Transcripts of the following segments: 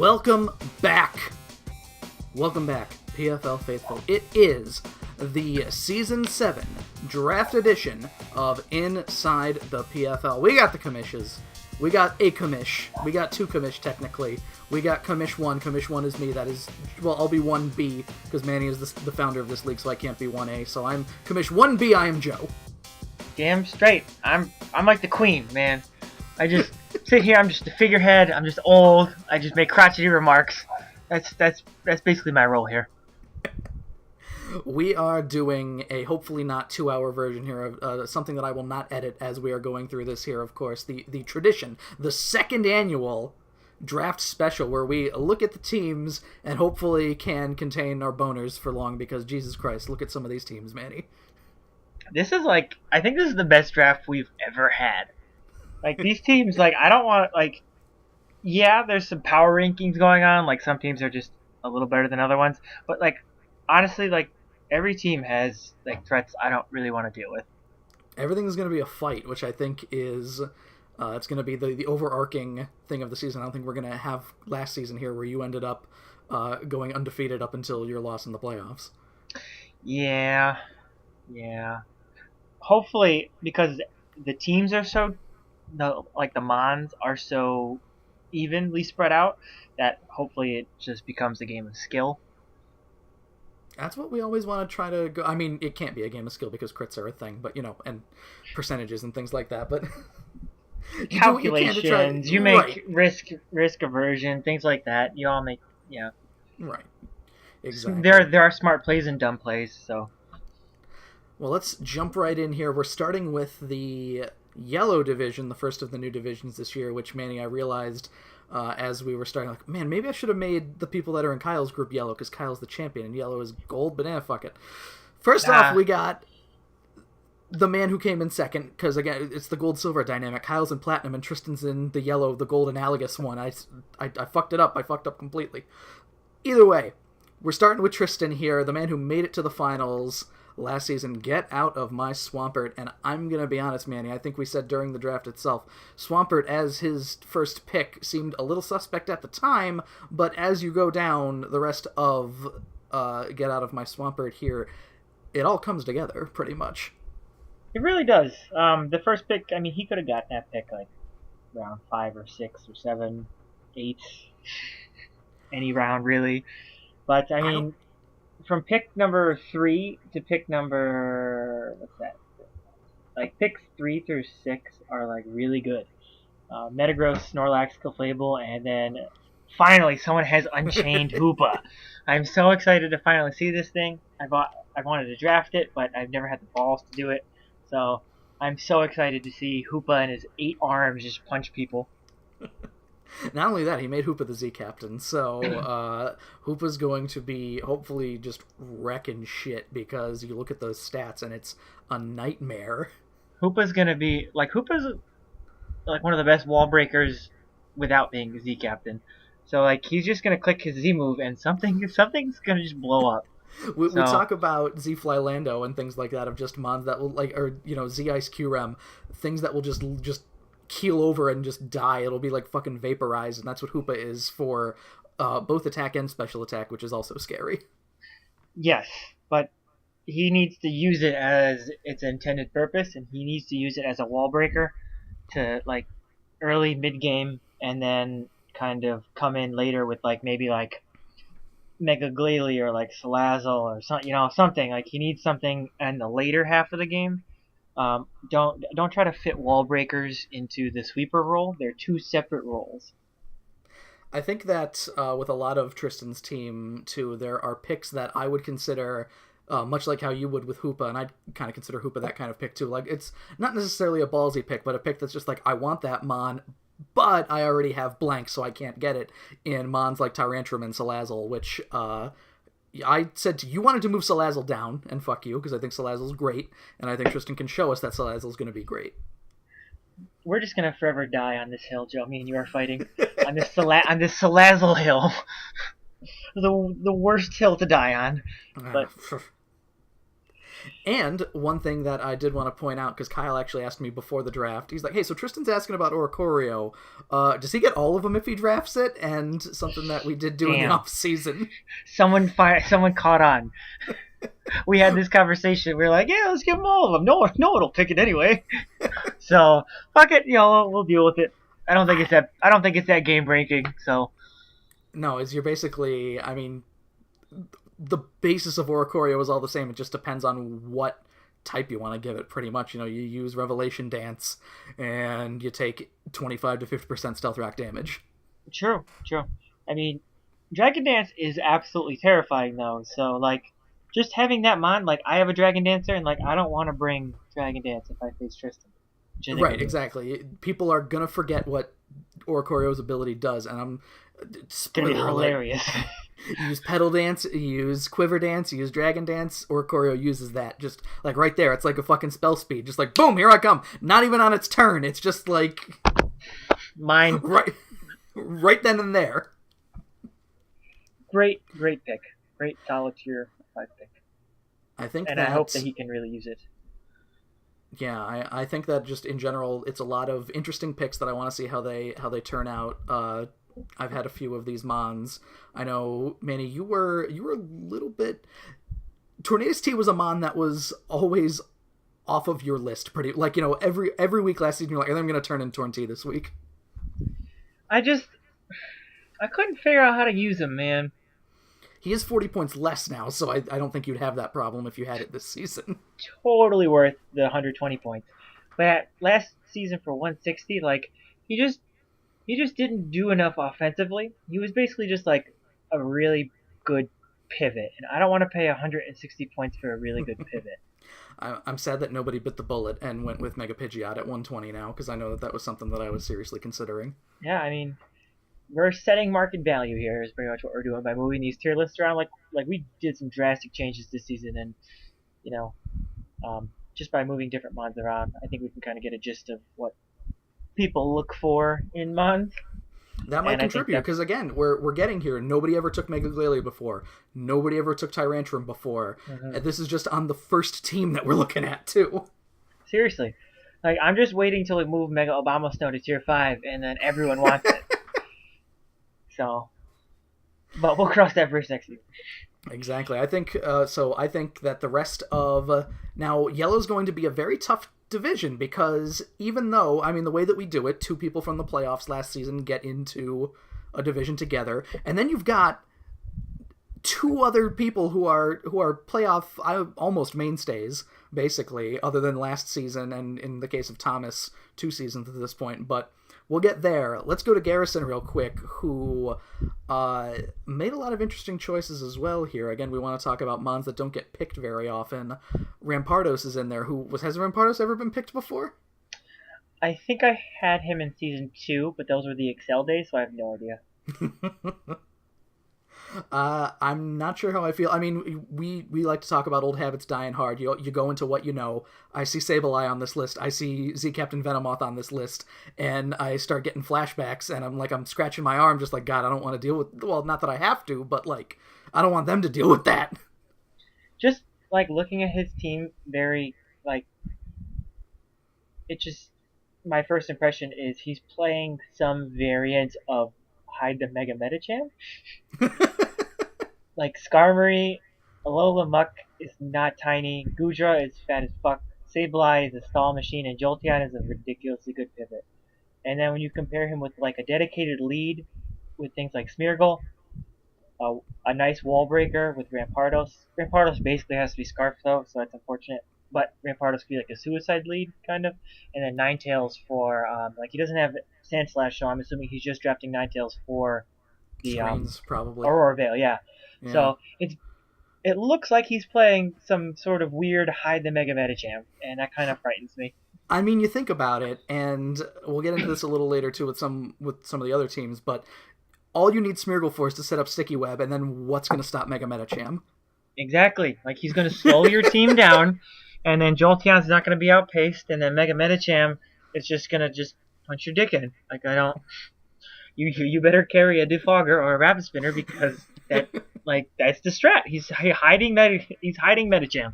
Welcome back. Welcome back, PFL faithful. It is the Season 7 Draft Edition of Inside the PFL. We got the commishes. We got a commish. We got two commish, technically. We got commish 1. Commish 1 is me. That is, well, I'll be 1B, because Manny is the founder of this league, so I can't be 1A. So I'm commish 1B, I am Joe. Damn straight. I'm like the queen, man. I just sit here, I'm just a figurehead, I'm just old, I just make crotchety remarks. That's basically my role here. We are doing a hopefully not 2-hour version here of something that I will not edit as we are going through this here, of course. The tradition, the second annual draft special where we look at the teams and hopefully can contain our boners for long because, Jesus Christ, look at some of these teams, Manny. This is like, I think this is the best draft we've ever had. Like, these teams, like, I don't want, like, yeah, there's some power rankings going on. Like, some teams are just a little better than other ones. But, like, honestly, like, every team has, like, threats I don't really want to deal with. Everything's going to be a fight, which I think is, it's going to be the overarching thing of the season. I don't think we're going to have last season here where you ended up going undefeated up until your loss in the playoffs. Yeah. Hopefully, because the teams are so, the Mons are so evenly spread out that hopefully it just becomes a game of skill. That's what we always want to try to go. I mean, it can't be a game of skill because crits are a thing, but, you know, and percentages and things like that, but calculations, you make risk aversion, things like that. You all make, yeah. Right. Exactly. There are smart plays and dumb plays, so. Well, let's jump right in here. We're starting with the Yellow division, the first of the new divisions this year, which, Manny, I realized as we were starting, like, man, maybe I should have made the people that are in Kyle's group yellow, because Kyle's the champion, and yellow is gold, but fuck it. First off, we got the man who came in second, because, again, it's the gold-silver dynamic. Kyle's in platinum, and Tristan's in the yellow, the gold analogous one. I fucked it up. I fucked up completely. Either way, we're starting with Tristan here, the man who made it to the finals last season. Get out of my Swampert. And I'm going to be honest, Manny, I think we said during the draft itself, Swampert as his first pick seemed a little suspect at the time, but as you go down the rest of Get Out of My Swampert here, it all comes together pretty much. It really does. The first pick, I mean, he could have gotten that pick like round 5 or 6 or 7, 8, any round really. But I mean, from pick number 3 to pick number, what's that? Like, picks 3 through 6 are, like, really good. Metagross, Snorlax, Clefable, and then finally someone has Unchained Hoopa. I'm so excited to finally see this thing. I wanted to draft it, but I've never had the balls to do it. So I'm so excited to see Hoopa and his 8 arms just punch people. Not only that, he made Hoopa the Z captain, so Hoopa's going to be hopefully just wrecking shit because you look at those stats and it's a nightmare. Hoopa's going to be, Hoopa's like one of the best wall breakers without being the Z captain. So, like, he's just going to click his Z move and something's going to just blow up. We talk about Z-Fly Lando and things like that of just mons that will, like, or, you know, Z-Ice Q-Rem, things that will just keel over and just die. It'll be like fucking vaporized, and that's what Hoopa is for both attack and special attack, which is also scary. Yes, but he needs to use it as its intended purpose, and he needs to use it as a wall breaker to, like, early mid-game, and then kind of come in later with, like, maybe, like, Mega Glalie or, like, Salazzle or something, you know, something. Like, he needs something in the later half of the game. Don't try to fit wall breakers into the sweeper role. They're 2 separate roles. I think that with a lot of Tristan's team too, there are picks that I would consider much like how you would with Hoopa, and I'd kind of consider Hoopa that kind of pick too. Like, it's not necessarily a ballsy pick, but a pick that's just like, I want that mon, but I already have blank, so I can't get it in mons like Tyrantrum and Salazzle, which I said you wanted to move Salazzle down, and fuck you, because I think Salazzle's great, and I think Tristan can show us that Salazzle's going to be great. We're just going to forever die on this hill, Joe. Me and you are fighting on this Salazzle hill. the worst hill to die on. But And one thing that I did want to point out, because Kyle actually asked me before the draft, he's like, hey, so Tristan's asking about Oricorio. Does he get all of them if he drafts it? And something that we did do in the off season. Someone caught on. We had this conversation. We were like, yeah, let's give them all of them. No one will pick it anyway. So fuck it, we'll deal with it. I don't think it's that game breaking. So no, you're basically, I mean, the basis of Oricorio is all the same. It just depends on what type you want to give it, pretty much. You use Revelation Dance, and you take 25 to 50% Stealth Rock damage. True. I mean, Dragon Dance is absolutely terrifying, though. So, just having that mon, I have a Dragon Dancer, and, I don't want to bring Dragon Dance if I face Tristan. Right, exactly. People are going to forget what Oricorio's ability does, and it's going to be hilarious. You use Pedal Dance, you use Quiver Dance, you use Dragon Dance. Oricorio uses that just right there. It's like a fucking spell speed. Just boom, here I come. Not even on its turn. It's just mine. Right then and there. Great pick. Great solid tier 5 pick. I hope that he can really use it. Yeah, I think that just in general, it's a lot of interesting picks that I want to see how they turn out. I've had a few of these mons. I know, Manny, you were a little bit. Tornadus T was a mon that was always off of your list, pretty every week last season. You're like, I'm going to turn in Torn T this week. I couldn't figure out how to use him, man. He is 40 points less now, so I don't think you'd have that problem if you had it this season. Totally worth the 120 points. But last season for 160, he just didn't do enough offensively. He was basically just a really good pivot, and I don't want to pay 160 points for a really good pivot. I'm sad that nobody bit the bullet and went with Mega Pidgeot at 120 now, because I know that was something that I was seriously considering. Yeah, I mean, we're setting market value here is pretty much what we're doing by moving these tier lists around. We did some drastic changes this season, and just by moving different mons around, I think we can kind of get a gist of what people look for in mons. That might contribute, because again, we're getting here. Nobody ever took Mega Glalie before. Nobody ever took Tyrantrum before. Mm-hmm. And this is just on the first team that we're looking at, too. Seriously. I'm just waiting till we move Mega Obama Snow to tier 5, and then everyone wants it. So, but we'll cross that bridge next season. Exactly. I think I think that the rest of now Yellow's going to be a very tough division, because even though, I mean, the way that we do it, 2 people from the playoffs last season get into a division together, and then you've got 2 other people who are playoff almost mainstays, basically, other than last season, and in the case of Thomas, 2 seasons at this point, but we'll get there. Let's go to Garrison real quick, who made a lot of interesting choices as well here. Again, we want to talk about mons that don't get picked very often. Rampardos is in there. Has Rampardos ever been picked before? I think I had him in season 2, but those were the Excel days, so I have no idea. I'm not sure how I feel. I mean, we like to talk about old habits dying hard. You go into what you know. I see Sableye on this list. I see Z Captain Venomoth on this list, and I start getting flashbacks, and I'm scratching my arm, just God, I don't want to deal with. Well, not that I have to, but I don't want them to deal with that. Just looking at his team, very it just, my first impression is he's playing some variant of Hide the Mega Medicham. Skarmory, Alola Muck is not tiny, Gudra is fat as fuck, Sableye is a stall machine, and Jolteon is a ridiculously good pivot. And then when you compare him with a dedicated lead with things like Smeargle, a nice wall breaker with Rampardos. Rampardos basically has to be Scarf though, so that's unfortunate. But Rampardos could be a suicide lead, kind of. And then Ninetales for, he doesn't have Sandslash, so I'm assuming he's just drafting Ninetales for the Strains, probably. Aurora Veil, yeah. So it looks like he's playing some sort of weird Hide the Mega Medicham, and that kind of frightens me. I mean, you think about it, and we'll get into this a little later too with some of the other teams, but all you need Smeargle for is to set up Sticky Web, and then what's going to stop Mega Medicham? Exactly. He's going to slow your team down, and then Jolteon's not going to be outpaced, and then Mega Medicham is just going to punch your dick in. You better carry a Defogger or a Rapid Spinner, because that that's the strat. He's hiding Medicham.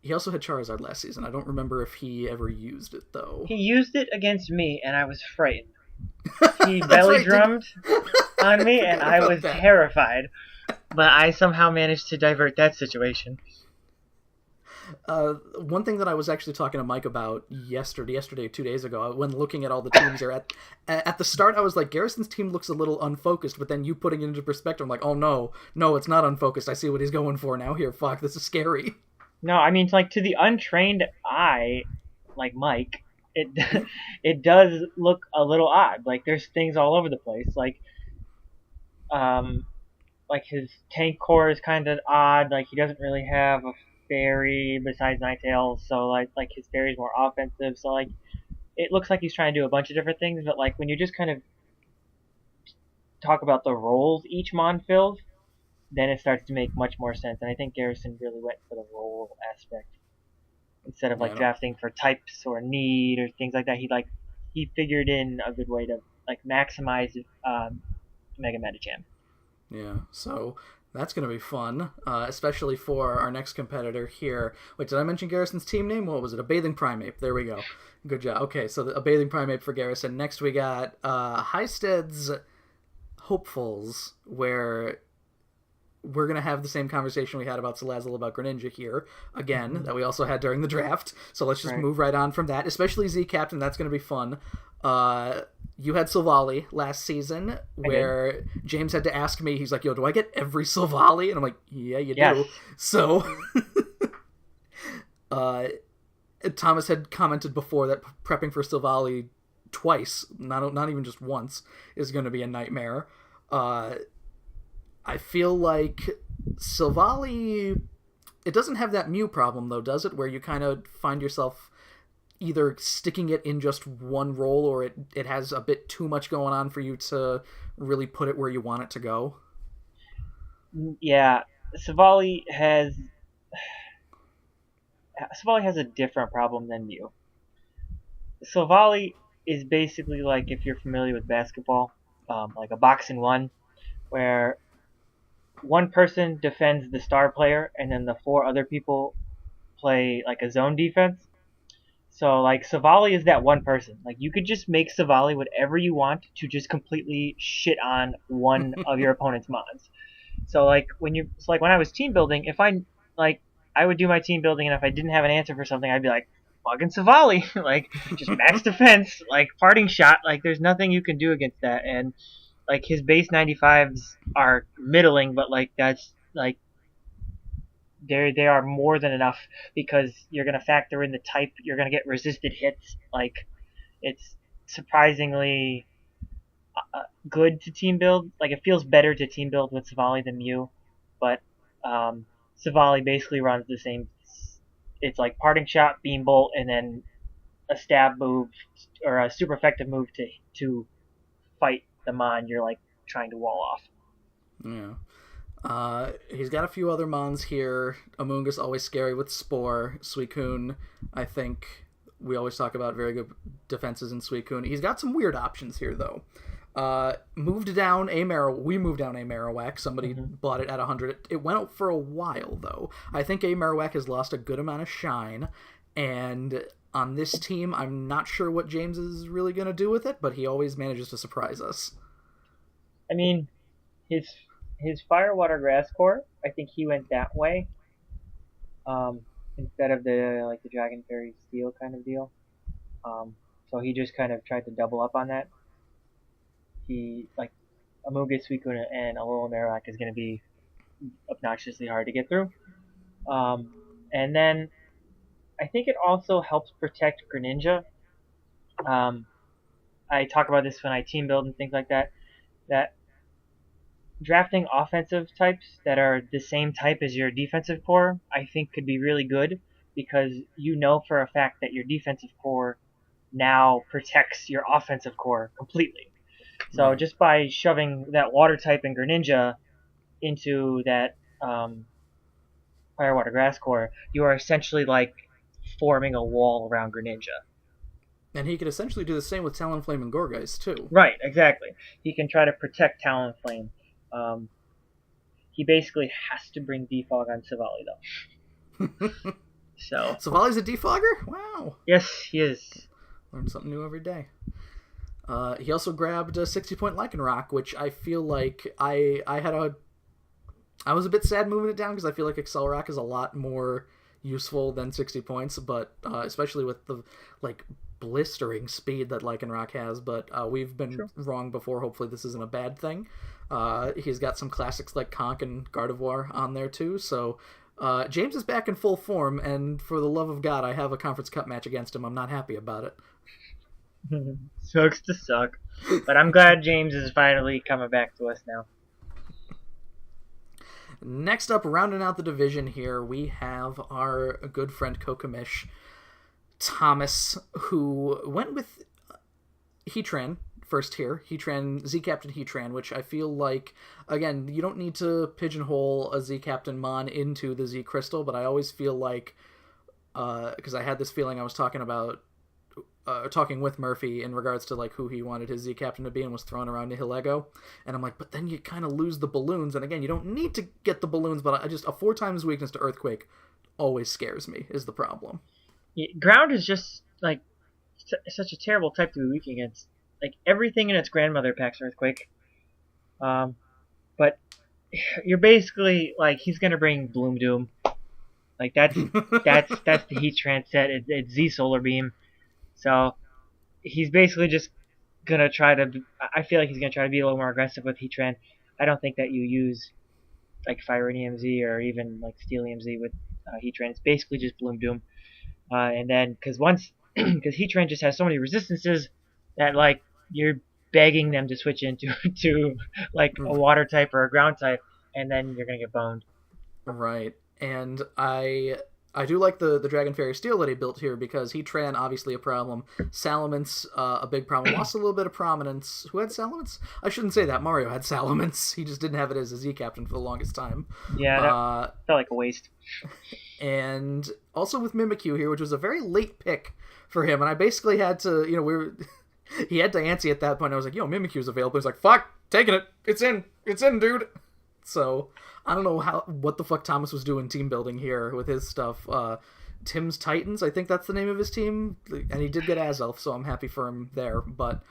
He also had Charizard last season. I don't remember if he ever used it though. He used it against me, and I was frightened. He That's belly right. drummed on I me, and forgot I about was that. terrified. But I somehow managed to divert that situation. One thing that I was actually talking to Mike about yesterday, 2 days ago, when looking at all the teams here at the start, I was like, Garrison's team looks a little unfocused, but then you putting it into perspective, I'm like, oh no, it's not unfocused. I see what he's going for now. Here, fuck, this is scary. No, I mean, like to the untrained eye, like Mike, it it does look a little odd. Like there's things all over the place. Um, like his tank core is kind of odd. Like he doesn't really have a fairy besides Ninetales, so like his fairy's more offensive. So like it looks like he's trying to do a bunch of different things, but like when you just kind of talk about the roles each mon fills, then it starts to make much more sense. And I think Garrison really went for the role aspect instead of Yeah, like drafting for types or need or things like that. He figured in a good way to like maximize Mega Metacham. yeah. So that's gonna be fun, especially for our next competitor here. Wait, did I mention Garrison's team name? What was it? A Bathing Primeape. There we go. Good job. Okay, so a Bathing Primeape for Garrison. Next we got Highstead's Hopefuls, where we're going to have the same conversation we had about Salazzle about Greninja here, again, Mm-hmm. that we also had during the draft. So let's just Right. move right on from that, especially Z Captain. That's going to be fun. You had Silvally last season, where James had to ask me, he's like, yo, do I get every Silvally? And I'm like, yeah, you Yes. do. So Thomas had commented before that prepping for Silvally twice, not even just once, is going to be a nightmare. I feel like Silvally, it doesn't have that Mew problem though, does it? Where you kind of find yourself either sticking it in just one role, or it has a bit too much going on for you to really put it where you want it to go. Yeah, Savali has Savali has a different problem than Mew. Savali is basically like if you're familiar with basketball, like a boxing one, where one person defends the star player and then the four other people play like a zone defense. So like Savali is that one person. Like you could just make Savali whatever you want to just completely shit on one of your opponent's mons. So like when I was team building, if I would do my team building, and if I didn't have an answer for something, I'd be like fucking Savali, like just max defense, like parting shot. Like there's nothing you can do against that, and like his base 95s are middling, but like that's like they are more than enough because you're gonna factor in the type, you're gonna get resisted hits. Like it's surprisingly good to team build. Like it feels better to team build with Savali than Mew, but Savali basically runs the same. It's like parting shot, beam bolt, and then a stab move or a super effective move to fight the mon you're like trying to wall off. Yeah. He's got a few other mons here. Amoonguss always scary with Spore. Suicune, I think we always talk about very good defenses in Suicune. He's got some weird options here though. We moved down a Marowak. Somebody bought it at 100. It went out for a while though. I think a Marowak has lost a good amount of shine, and on this team, I'm not sure what James is really going to do with it, but he always manages to surprise us. I mean, his fire water grass core, I think he went that way, instead of the dragon fairy steel kind of deal. So he just kind of tried to double up on that. He like Amoonguss, Suicune, and Alola Marowak is going to be obnoxiously hard to get through. And then I think it also helps protect Greninja. Um, I talk about this when I team build and things like that. That drafting offensive types that are the same type as your defensive core, I think could be really good because you know for a fact that your defensive core now protects your offensive core completely. So Right. just by shoving that water type in Greninja into that fire water grass core, you are essentially like forming a wall around Greninja. And he could essentially do the same with Talonflame and Gorgeist too. Right, exactly. He can try to protect Talonflame. He basically has to bring Defog on Savali though. So Savali's a defogger? Wow. yes, he is. Learn something new every day. He also grabbed a 60-point Lycanroc, which I feel like I was a bit sad moving it down because I feel like Accelerock is a lot more useful than 60 points, but especially with the like blistering speed that Lycanroc has. But we've been wrong before. Hopefully this isn't a bad thing. He's got some classics like Conk and Gardevoir on there too. So James is back in full form, and for the love of God, I have a Conference Cup match against him. I'm not happy about it. Sucks to suck. But I'm glad James is finally coming back to us now. Next up, rounding out the division here, we have our good friend Kokamish Thomas, who went with Heatran first here. Heatran, Z-Captain Heatran, which I feel like, again, you don't need to pigeonhole a Z-Captain Mon into the Z-Crystal, but I always feel like, because I had this feeling I was talking with Murphy in regards to like who he wanted his Z captain to be and was thrown around Nihilego, and I'm like, but then you kind of lose the balloons, and again, you don't need to get the balloons, but a 4 times weakness to Earthquake always scares me, is the problem. Yeah, ground is just like such a terrible type to be weak against. Like everything in its grandmother packs Earthquake, but you're basically like he's gonna bring Bloom Doom, like that's the Heatran set. It's Z Solar Beam. So he's basically just gonna try to. I feel like he's gonna try to be a little more aggressive with Heatran. I don't think that you use like Fire EMZ or even like Steel EMZ with Heatran. It's basically just Bloom Doom, and then because Heatran just has so many resistances that like you're begging them to switch into to like a water type or a ground type, and then you're gonna get boned. Right, and I do like the Dragon Fairy Steel that he built here because Heatran, obviously a problem. Salamence, a big problem. Lost a little bit of prominence. Who had Salamence? I shouldn't say that. Mario had Salamence. He just didn't have it as a Z-Captain for the longest time. Yeah, that felt like a waste. And also with Mimikyu here, which was a very late pick for him. And I basically had to, he had Diancie at that point. I was like, Mimikyu's available. He's like, fuck, taking it. It's in, dude. So I don't know what the fuck Thomas was doing team building here with his stuff. Tim's Titans, I think that's the name of his team, and he did get Azelf, so I'm happy for him there. But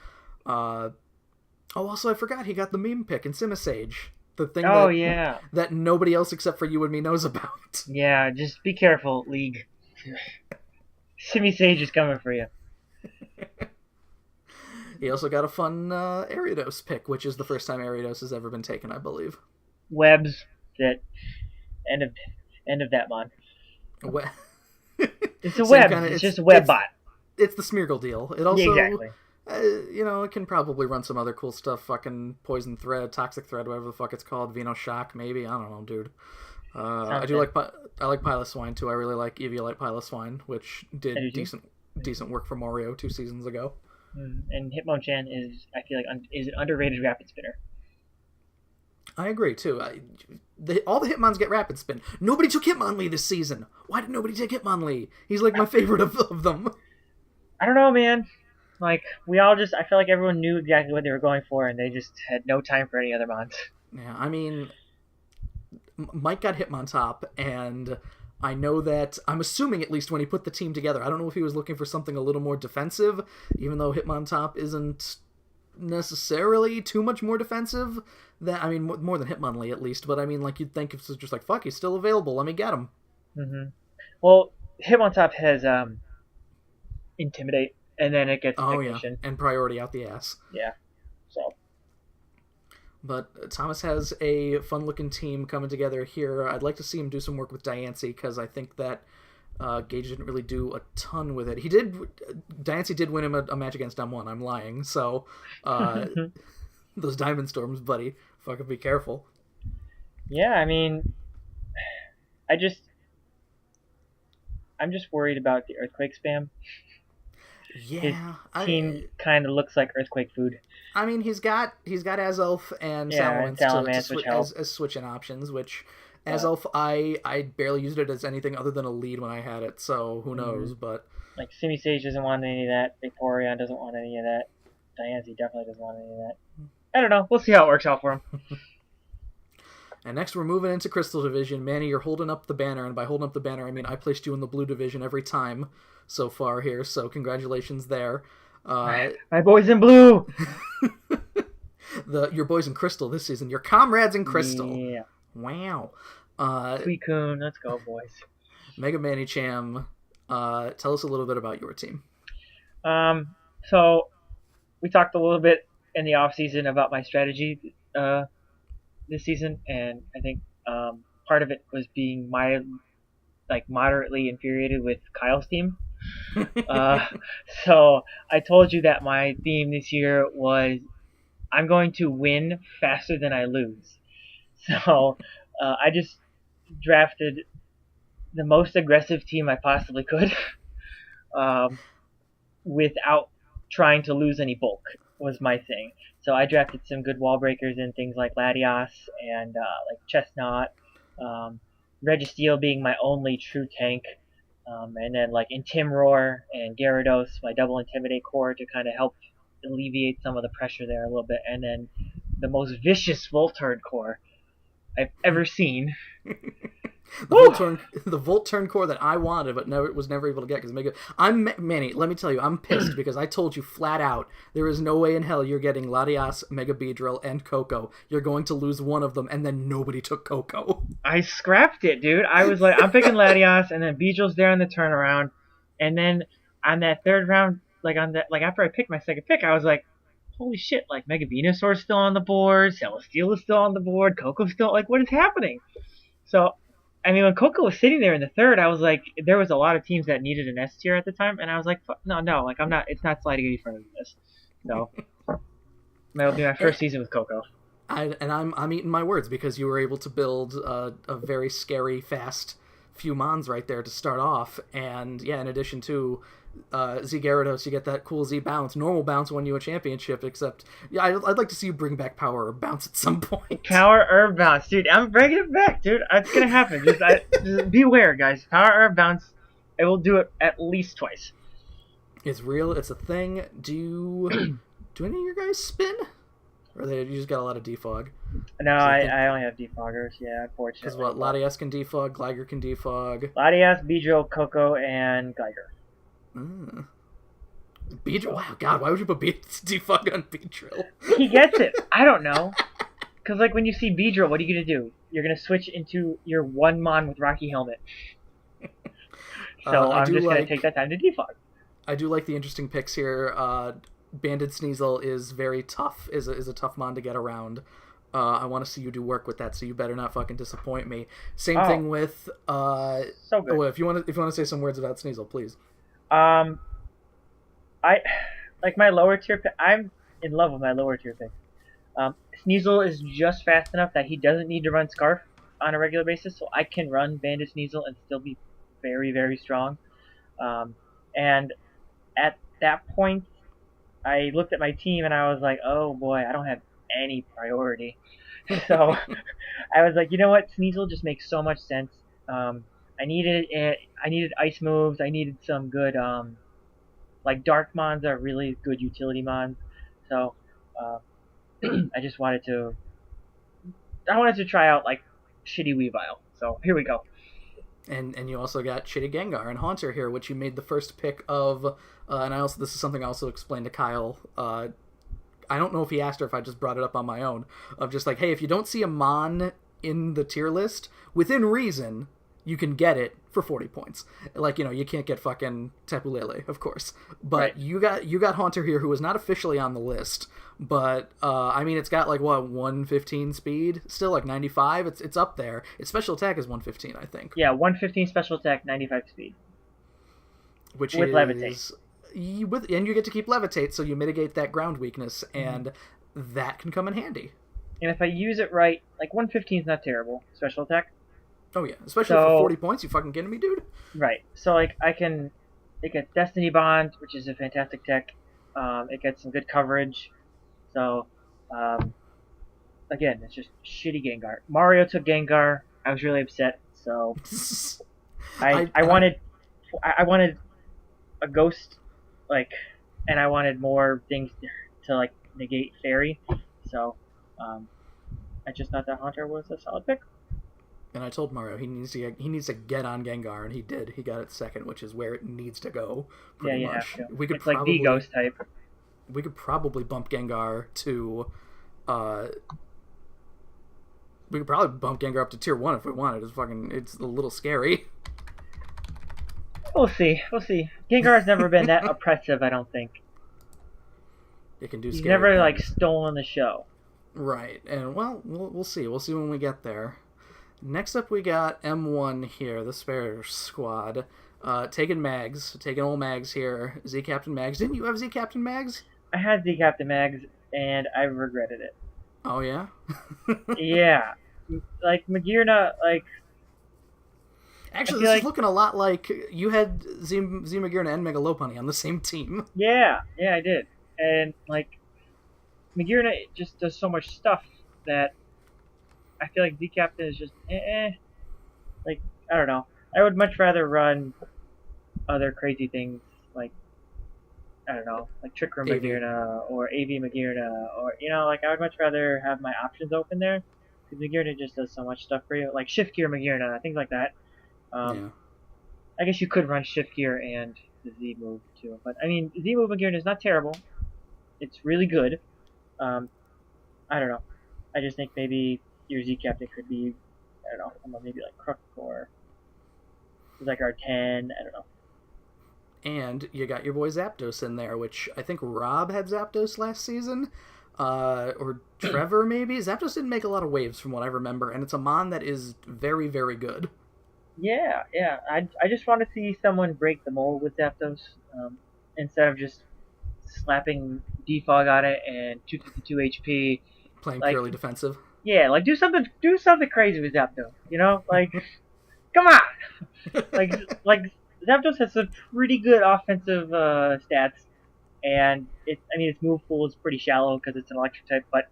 also I forgot he got the meme pick in Simisage, the thing that nobody else except for you and me knows about. Yeah, just be careful, League. Simisage is coming for you. He also got a fun Ariados pick, which is the first time Ariados has ever been taken, I believe. Webs that end of that mon. It's a web. It's just a web bot. It's the Smeargle deal. It also, exactly. It can probably run some other cool stuff. Fucking Poison Thread, Toxic Thread, whatever the fuck it's called. Veno Shock, maybe. I don't know, dude. I like Piloswine too. I really like Eviolite Piloswine, which did decent work for Mario 2 seasons ago. And Hitmonchan I feel like is an underrated rapid spinner. I agree too. All the Hitmons get rapid spin. Nobody took Hitmonlee this season. Why did nobody take Hitmonlee? He's like my favorite of them. I don't know, man. Like I feel like everyone knew exactly what they were going for, and they just had no time for any other mons. Yeah, I mean, Mike got Hitmontop, and I know that, I'm assuming at least when he put the team together, I don't know if he was looking for something a little more defensive, even though Hitmontop isn't necessarily too much more defensive. More than Hitmonlee at least, but I mean, like, you'd think it's just like, fuck, he's still available, let me get him. Mm-hmm. Well, Hitmontop has Intimidate, and then it gets Technician. Yeah, and Priority out the ass. Yeah, so. But Thomas has a fun-looking team coming together here. I'd like to see him do some work with Diancie, because I think that Gage didn't really do a ton with it. Diancie did win him a match against M1, I'm lying, so those Diamond Storms, buddy, fucking be careful. Yeah, I mean, I'm just worried about the Earthquake spam. Yeah, his team kind of looks like Earthquake food. I mean, he's got Azelf and Salamence as switch-in options, which Azelf, I barely used it as anything other than a lead when I had it, so who knows, but... Like, Simisage doesn't want any of that, Vaporeon doesn't want any of that, Diancie definitely doesn't want any of that. I don't know, we'll see how it works out for him. And next we're moving into Crystal Division. Manny, you're holding up the banner, and by holding up the banner, I mean I placed you in the Blue Division every time so far here, so congratulations there. My boys in blue! Your boys in Crystal this season. Your comrades in Crystal. Yeah. Wow. Sweet Coon, let's go, boys. Mega Manny Cham, tell us a little bit about your team. So we talked a little bit in the off season about my strategy this season, and I think part of it was being moderately infuriated with Kyle's team. So I told you that my theme this year was I'm going to win faster than I lose. So I just drafted the most aggressive team I possibly could without trying to lose any bulk was my thing. So I drafted some good wall breakers in things like Latias and like Chestnut, Registeel being my only true tank, and then like Intimroar and Gyarados, my double Intimidate core to kind of help alleviate some of the pressure there a little bit, and then the most vicious Volturn core I've ever seen. The Volturn core that I wanted, but was never able to get because Manny, let me tell you, I'm pissed because I told you flat out there is no way in hell you're getting Latias, Mega Beedrill, and Coco. You're going to lose one of them, and then nobody took Coco. I scrapped it, dude. I was like, I'm picking Latias, and then Beedrill's there on the turnaround, and then on that third round, after I picked my second pick, I was like, holy shit! Like Mega Venusaur's still on the board, Celesteela is still on the board, Coco's still what is happening? So. I mean, when Coco was sitting there in the third, I was like, there was a lot of teams that needed an S tier at the time, and I was like, no, like I'm not. It's not sliding any further than this. So that'll be my first season with Coco. I'm eating my words because you were able to build a very scary, fast few Mons right there to start off, and yeah, in addition to Z Gyarados, you get that cool Z bounce. Normal bounce won you a championship, except yeah, I'd like to see you bring back Power Herb bounce at some point. Power Herb bounce, dude. I'm bringing it back, dude. It's gonna happen. Just beware, guys. Power Herb bounce. I will do it at least twice. It's real. It's a thing. Do any of your guys spin? Or you just got a lot of defog? No, I only have defoggers. Yeah, unfortunately. Because what? Latias can defog, Gligar can defog. Latias, Beedrill, Coco, and Gligar. Beedrill? Wow, God, why would you put defog on Beedrill? He gets it. I don't know. Because like when you see Beedrill, what are you gonna do? You're gonna switch into your one Mon with Rocky Helmet. So I'm just gonna take that time to defog. I do like the interesting picks here. Banded Sneasel is very tough. Is a tough Mon to get around. I want to see you do work with that, so you better not fucking disappoint me. Same thing with. So good. Oh, if you want to say some words about Sneasel, please. I like my lower tier pick. I'm in love with my lower tier pick. Sneasel is just fast enough that he doesn't need to run Scarf on a regular basis, so I can run Bandit Sneasel and still be very, very strong. And at that point, I looked at my team and I was like, oh boy, I don't have any priority. So I was like, you know what? Sneasel just makes so much sense. I needed ice moves. I needed some good, like Dark Mons are really good utility Mons. So I just wanted to try out like shitty Weavile. So here we go. And you also got shitty Gengar and Haunter here, which you made the first pick of. And this is something I also explained to Kyle. I don't know if he asked or if I just brought it up on my own. Of just like, hey, if you don't see a Mon in the tier list, within reason, you can get it for 40 points. Like, you can't get fucking Tapu Lele, of course. But right. you got Haunter here, who is not officially on the list. But, I mean, it's got, 115 speed? Still, 95? It's up there. Its special attack is 115, I think. Yeah, 115 special attack, 95 speed. With Levitate. And you get to keep Levitate, so you mitigate that ground weakness, and that can come in handy. And if I use it right, 115 is not terrible. Special attack. Oh yeah, especially for 40 points, you fucking kidding me, dude? Right. So it gets Destiny Bond, which is a fantastic tech. It gets some good coverage. So again, it's just shitty Gengar. Mario took Gengar. I was really upset. So I wanted a ghost, and I wanted more things to negate Fairy. So I just thought that Haunter was a solid pick. And I told Mario he needs to get on Gengar, and he did. He got it second, which is where it needs to go. Yeah, Pretty you much. have to. We could It's like the ghost type. We could probably bump Gengar to. We could probably bump Gengar up to tier 1 if we wanted. It's a little scary. We'll see. We'll see. Gengar's never been that oppressive, I don't think. It can do. He's scary never things. like stolen the show. Right, and we'll see. We'll see when we get there. Next up, we got M1 here, the spare squad. Taking Mags, taking old Mags here. Z Captain Mags. Didn't you have Z Captain Mags? I had the Captain Mags, and I regretted it. Oh yeah. Yeah, like Magearna, like. Actually, this is looking a lot like you had Z Magearna and Megalopunny on the same team. Yeah, I did, and like Magearna just does so much stuff that I feel like Z Captain is just like I don't know. I would much rather run other crazy things like I don't know, like Trick Room AV. Magearna or AV Magearna, or like I would much rather have my options open there because Magearna just does so much stuff for you, like Shift Gear Magearna, things like that. Yeah. I guess you could run Shift Gear and the Z move too, but I mean Z move Magearna is not terrible. It's really good. I don't know. I just think maybe your Z Captain could be, I don't know, maybe like Crook or like R10. I don't know. And you got your boy Zapdos in there, which I think Rob had Zapdos last season. Or Trevor, maybe? Zapdos didn't make a lot of waves from what I remember, and it's a Mon that is very, very good. Yeah. I just want to see someone break the mold with Zapdos instead of just slapping Defog on it and 252 HP. Playing purely defensive. Yeah, like do something crazy with Zapdos. Like come on. like Zapdos has some pretty good offensive stats, and its move pool is pretty shallow because it's an electric type. But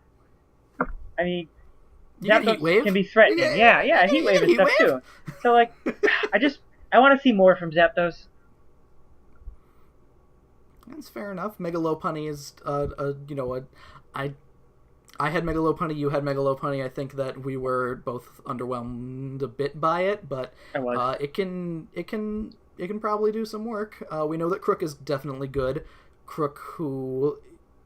I mean, Zapdos can be threatening. Yeah, Heat Wave and stuff too. So like, I want to see more from Zapdos. That's fair enough. Megalopunny is I had Megalopunny, you had Megalopunny. I think that we were both underwhelmed a bit by it, but it can probably do some work. We know that Crook is definitely good. Crook, who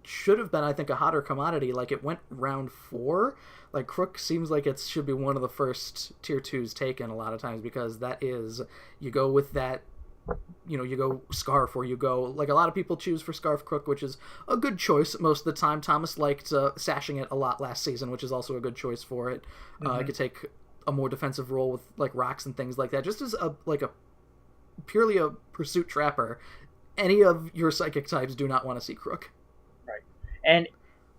should have been, I think, a hotter commodity. Like, it went round 4. Like, Crook seems like it should be one of the first tier 2s taken a lot of times, because that is, you go with that, you go Scarf, or you go, like, a lot of people choose for Scarf Crook, which is a good choice most of the time. Thomas liked sashing it a lot last season, which is also a good choice for it. It could take a more defensive role with, like, rocks and things like that, just as purely a pursuit trapper. Any of your psychic types do not want to see Crook. Right. And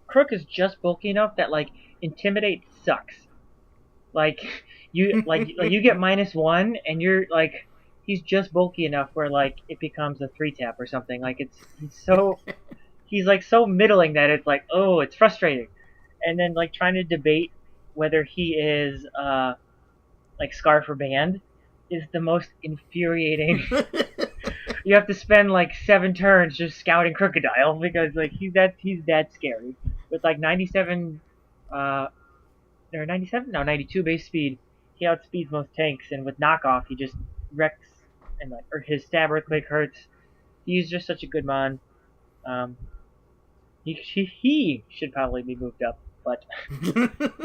Crook is just bulky enough that, like, Intimidate sucks. Like, you get -1, and you're, like, he's just bulky enough where, like, it becomes a 3-tap or something. Like, he's, like, so middling that it's like, oh, it's frustrating. And then, like, trying to debate whether he is, like, Scarf or Band is the most infuriating. You have to spend like 7 turns just scouting Crocodile because like he's that scary. With like 92 base speed, he outspeeds most tanks, and with knockoff he just wrecks, and like, or his stab earthquake hurts. He's just such a good mon. He should probably be moved up, but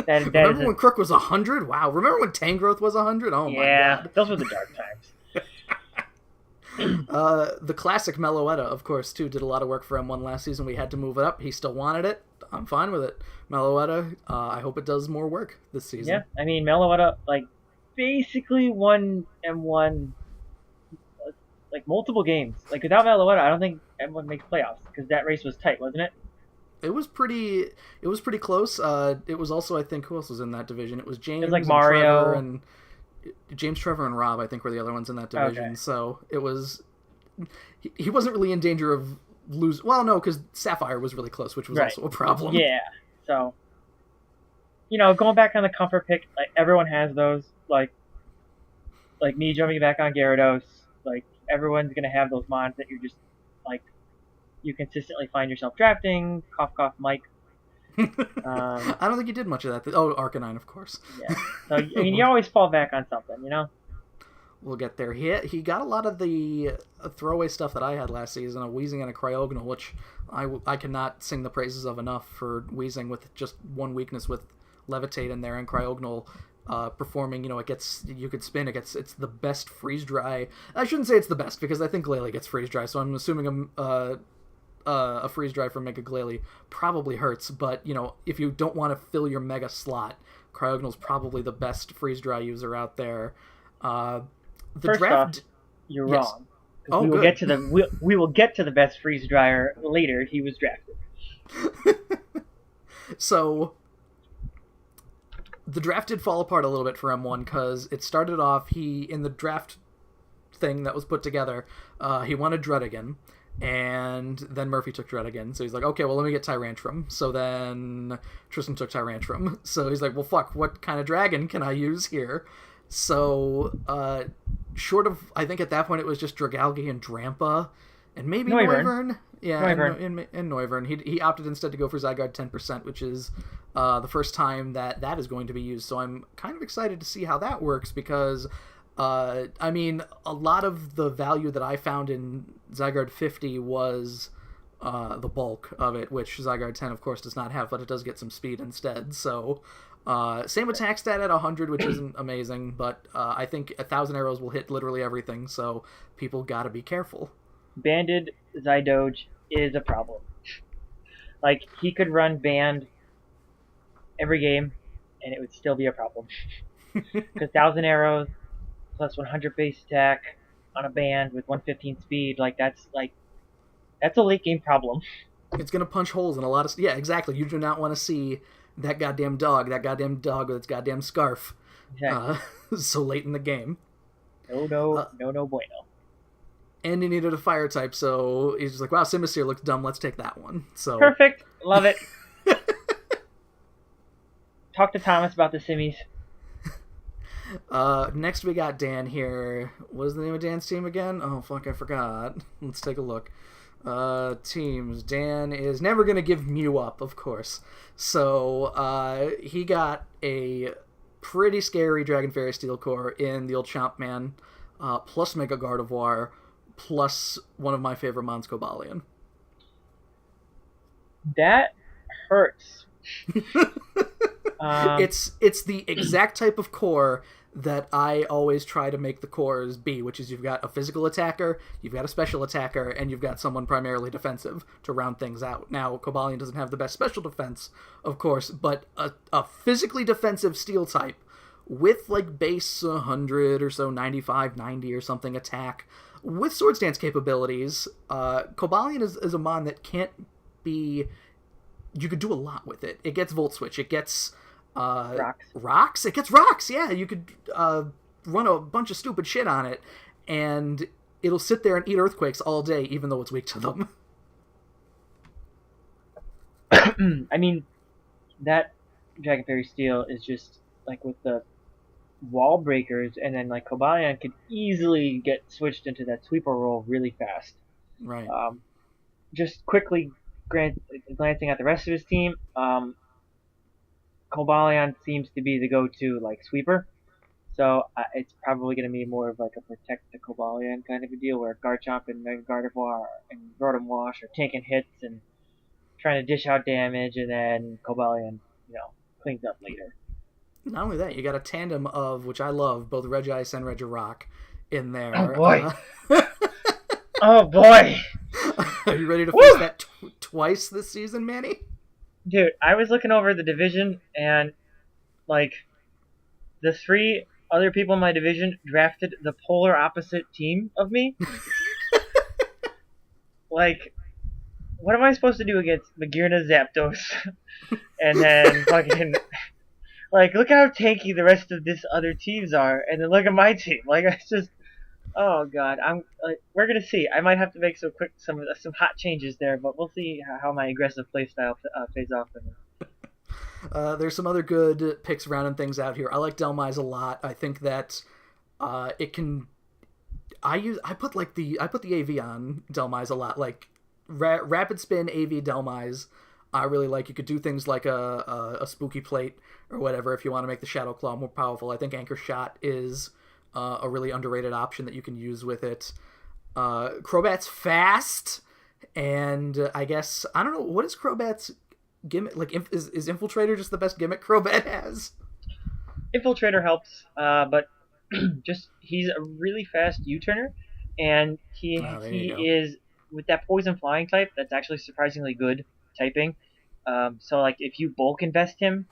remember when Crook was 100? Wow. Remember when Tangrowth was 100? Oh my god. Yeah, those were the dark times. The classic Meloetta, of course, too, did a lot of work for M1 last season. We had to move it up. He still wanted it. I'm fine with it. Meloetta, I hope it does more work this season. Yeah, I mean, Meloetta, like, basically won M1, like, multiple games. Like, without Meloetta, I don't think M1 makes playoffs, because that race was tight, wasn't it? It was pretty close. It was also, I think, who else was in that division? It was James, it was like Mario, Trevor, and James, Trevor, and Rob, I think, were the other ones in that division. Okay. So it was... He wasn't really in danger of lose. Well, no, because Sapphire was really close, which was also a problem. Yeah, so... going back on the comfort pick, like, everyone has those. Like me jumping back on Gyarados. Like, everyone's going to have those mons that you're just, like, you consistently find yourself drafting. Cough, cough, Mike. Um, I don't think he did much of that. Oh, Arcanine, of course. yeah. So I mean, you always fall back on something, you know. We'll get there. He got a lot of the throwaway stuff that I had last season, a Weezing and a Cryogonal, which I cannot sing the praises of enough for Weezing with just one weakness with Levitate in there, and Cryogonal performing. You could spin. It's the best freeze dry. I shouldn't say it's the best because I think Glalie gets freeze dry, so I'm assuming a freeze dry from Mega Glalie probably hurts. But if you don't want to fill your Mega slot, Cryogonal's probably the best freeze dry user out there. First off, you're wrong. Oh, we will good. get to we will get to the best freeze dryer later. He was drafted. So the draft did fall apart a little bit for M1 because it started off in the draft thing that was put together, he wanted Dredigan, and then Murphy took Dredigan. So he's like, okay, well, let me get Tyrantrum. So then Tristan took Tyrantrum. So he's like, well, fuck, what kind of dragon can I use here? So short of, I think at that point it was just Dragalge and Drampa, and maybe Noivern. Yeah, Noivern. And Noivern. He opted instead to go for Zygarde 10%, which is the first time that is going to be used. So I'm kind of excited to see how that works because, a lot of the value that I found in Zygarde 50 was the bulk of it, which Zygarde 10, of course, does not have, but it does get some speed instead. So same attack stat at 100, which isn't amazing, but I think 1,000 arrows will hit literally everything, so people gotta be careful. Banded Zydoge is a problem. Like, he could run Band every game, and it would still be a problem. Because 1,000 arrows plus 100 base attack on a Band with 115 speed, that's a late game problem. It's gonna punch holes in a lot of... Yeah, exactly. You do not want to see that goddamn dog with its goddamn scarf. Exactly. So late in the game. No bueno. And he needed a fire type, so he's just like, wow, Simisear looks dumb, let's take that one. So perfect. Love it. Talk to Thomas about the Simmies. Next we got Dan here. What is the name of Dan's team again? Oh, fuck, I forgot. Let's take a look. Teams. Dan is never going to give Mew up, of course. So, he got a pretty scary Dragon Fairy Steel Core in the old Chomp Man, plus Mega Gardevoir, plus one of my favorite Mons Cobalion. That hurts. It's the exact type of core that I always try to make the cores be, which is you've got a physical attacker, you've got a special attacker, and you've got someone primarily defensive to round things out. Now, Cobalion doesn't have the best special defense, of course, but a physically defensive steel type with base 100 or so, 95, 90 or something attack, with Swords Dance capabilities, Cobalion is a mon that can't be... You could do a lot with it. It gets Volt Switch, it gets... Rocks? It gets rocks, yeah. You could run a bunch of stupid shit on it, and it'll sit there and eat earthquakes all day, even though it's weak to them. That Dragon Fairy Steel is just, with the wall breakers, and then, Cobalion could easily get switched into that sweeper role really fast. Right. Just quickly glancing at the rest of his team, Cobalion seems to be the go-to sweeper, so it's probably going to be more of a protect the Cobalion kind of a deal, where Garchomp and Mega Gardevoir and Rotom Wash are taking hits and trying to dish out damage, and then Cobalion, cleans up later. Not only that, you got a tandem of, which I love, both Regice and Regirock in there. Oh boy! Oh boy! Are you ready to face that twice this season, Manny? Dude, I was looking over the division, and, the 3 other people in my division drafted the polar opposite team of me. What am I supposed to do against Magearna Zapdos? And then fucking... look how tanky the rest of this other teams are, and then look at my team. It's just... Oh god, we're gonna see. I might have to make some hot changes there, but we'll see how my aggressive playstyle pays off. There's some other good picks rounding things out here. I like Delmise a lot. I think that it can. I put the AV on Delmise a lot, Rapid Spin AV Delmise. I really like. You could do things like a spooky plate or whatever if you want to make the Shadow Claw more powerful. I think Anchor Shot is a really underrated option that you can use with it. Crobat's fast, and I guess I don't know what is Crobat's gimmick. Like, is Infiltrator just the best gimmick Crobat has? Infiltrator helps, but just he's a really fast U-turner, and Oh, there you he go. is with that poison flying type. That's actually surprisingly good typing. So like if you bulk invest him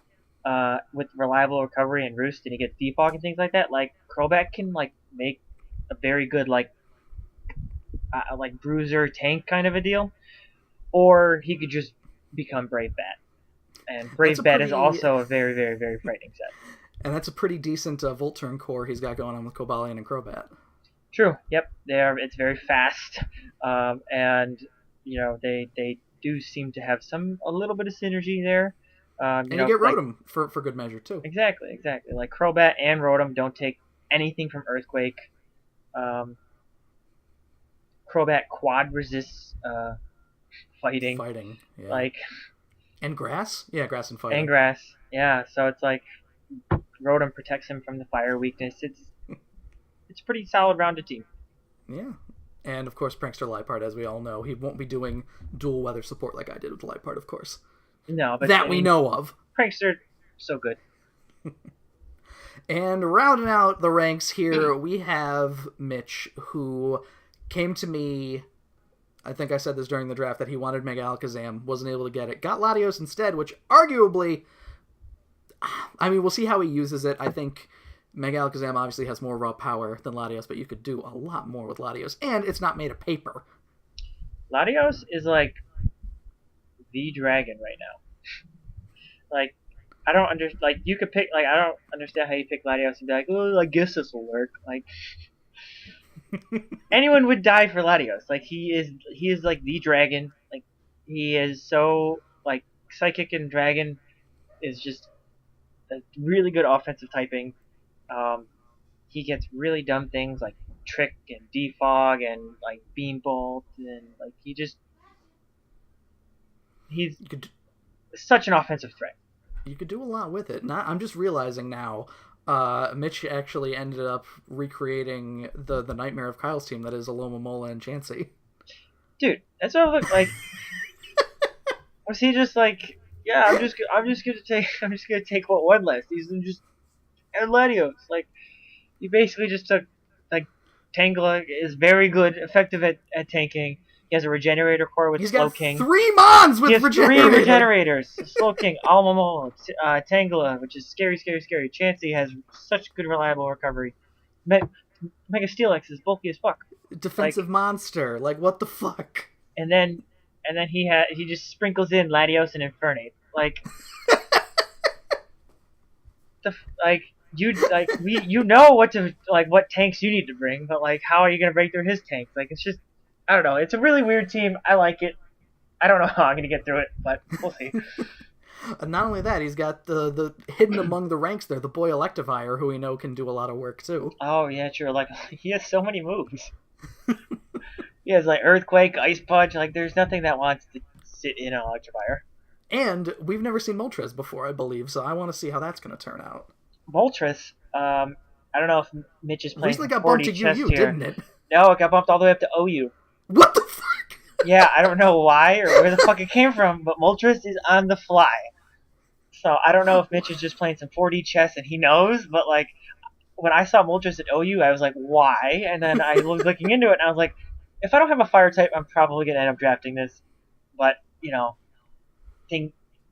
with reliable recovery and roost, and he gets defog and things like that, like Crobat can like make a very good like bruiser tank kind of a deal, or he could just become Brave Bat. And That's Brave a Bat is pretty also a very, very, very frightening set. and that's a pretty decent Volturn core he's got going on with Cobalion and Crobat. True. Yep. It's very fast, and they do seem to have a little bit of synergy there. And you get like Rotom for good measure too. exactly. Like Crobat and Rotom don't take anything from Earthquake. Um, Crobat quad resists fighting. Fighting, yeah. Like and grass, yeah, grass and fighting. and grass. Yeah. So it's like Rotom protects him from the fire weakness. It's a pretty solid rounded team. Yeah. And of course, Prankster Liepard, as we all know, he won't be doing dual weather support like I did with Liepard, of course. No, but that we know of. Prankster, so good. And rounding out the ranks here, we have Mitch, who came to me. I think I said this during the draft that he wanted Mega Alakazam, wasn't able to get it. Got Latios instead, which arguably, I mean, we'll see how he uses it. I think Mega Alakazam obviously has more raw power than Latios, but you could do a lot more with Latios, and it's not made of paper. Latios is like the dragon right now. Like, I don't understand. Like, you could pick. Like, I don't understand how you pick Latios and be like, oh, I guess this will work. Like, anyone would die for Latios. Like, he is like the dragon. Like, he is so like psychic and dragon is just a really good offensive typing. He gets really dumb things like Trick and Defog and like Beam Bolt, and like he's such an offensive threat. You could do a lot with it. I'm just realizing now, Mitch actually ended up recreating the nightmare of Kyle's team that is Aloma, Mola, and Chansey. Dude, that's what I look like. Was he just like, yeah, I'm just gonna take what one less. These are just and Latios. Like, you basically just took like Tangela is very good, effective at tanking. He has a regenerator core with Slow King. He's got 3 Mons with regenerator. He has 3 regenerators. Slow King, Almamola, Tangela, which is scary. Chansey has such good reliable recovery. Mega Steelix is bulky as fuck. Defensive monster. Like, what the fuck? And then he just sprinkles in Latios and Infernape. Like, you know what tanks you need to bring, but like how are you gonna break through his tanks? Like, it's just, I don't know. It's a really weird team. I like it. I don't know how I'm gonna get through it, but we'll see. Not only that, he's got the hidden among the ranks there, the boy Electivire, who we know can do a lot of work too. Oh yeah, true. Like, he has so many moves. He has like Earthquake, Ice Punch. Like, there's nothing that wants to sit in an Electivire. And we've never seen Moltres before, I believe, so I want to see how that's going to turn out. Moltres, I don't know if Mitch is playing. Recently got bumped to UU, didn't it? No, it got bumped all the way up to OU. What the fuck? Yeah, I don't know why or where the fuck it came from, but Moltres is on the fly. So I don't know if Mitch is just playing some 4D chess and he knows, but like when I saw Moltres at OU, I was like, why? And then I was looking into it and I was like, if I don't have a fire type, I'm probably gonna end up drafting this. But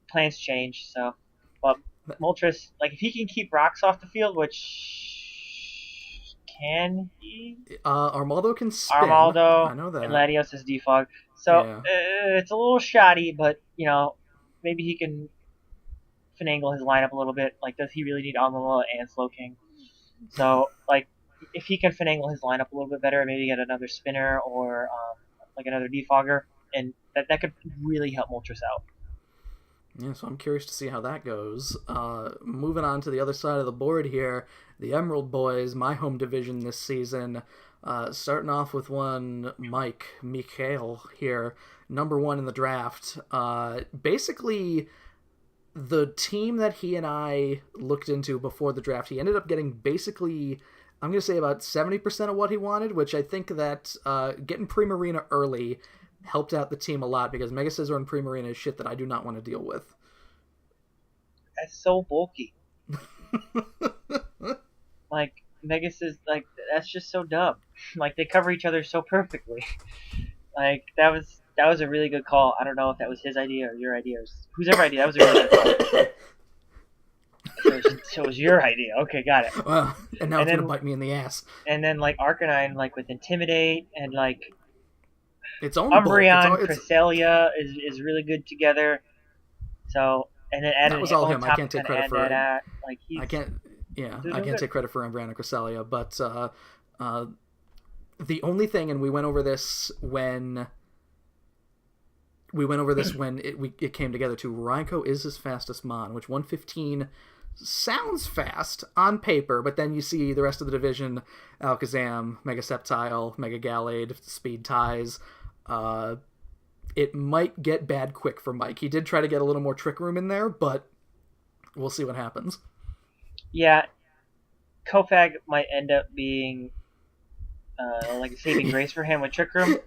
plans change. So, but Moltres, like if he can keep rocks off the field, which can he? Armaldo can spin. Armaldo, I know that. And Latios is defog. So it's a little shoddy, but maybe he can finagle his lineup a little bit. Like, does he really need Almamala and Slow King? So, like, if he can finagle his lineup a little bit better, maybe get another spinner or like another defogger, and that could really help Moltres out. Yeah, so I'm curious to see how that goes. Moving on to the other side of the board here, the Emerald Boys, my home division this season. Starting off with one Mikhail here, number one in the draft. Basically, the team that he and I looked into before the draft, he ended up getting basically, I'm going to say about 70% of what he wanted, which I think that getting Primarina early helped out the team a lot because Mega Scizor and Primarina is shit that I do not want to deal with. That's so bulky. Like, Megas like, that's just so dumb. Like, they cover each other so perfectly. Like, that was a really good call. I don't know if that was his idea or your idea or whose ever idea. That was a really good call. So it was your idea. Okay, got it. And now it's going to bite me in the ass. And then, like, Arcanine, like, with Intimidate and, like, its own Umbreon, Cresselia is really good together. So, and then added that was all him. I can't take credit for it. Like, I can't take credit for Umbreon and Cresselia, but the only thing, and we went over this when it came together too, Raikou is his fastest mon, which 115 sounds fast on paper, but then you see the rest of the division, Alakazam, Mega Sceptile, Mega Gallade, Speed Ties. It might get bad quick for Mike. He did try to get a little more Trick Room in there, but we'll see what happens. Yeah, Kofag might end up being like a saving grace for him with Trick Room.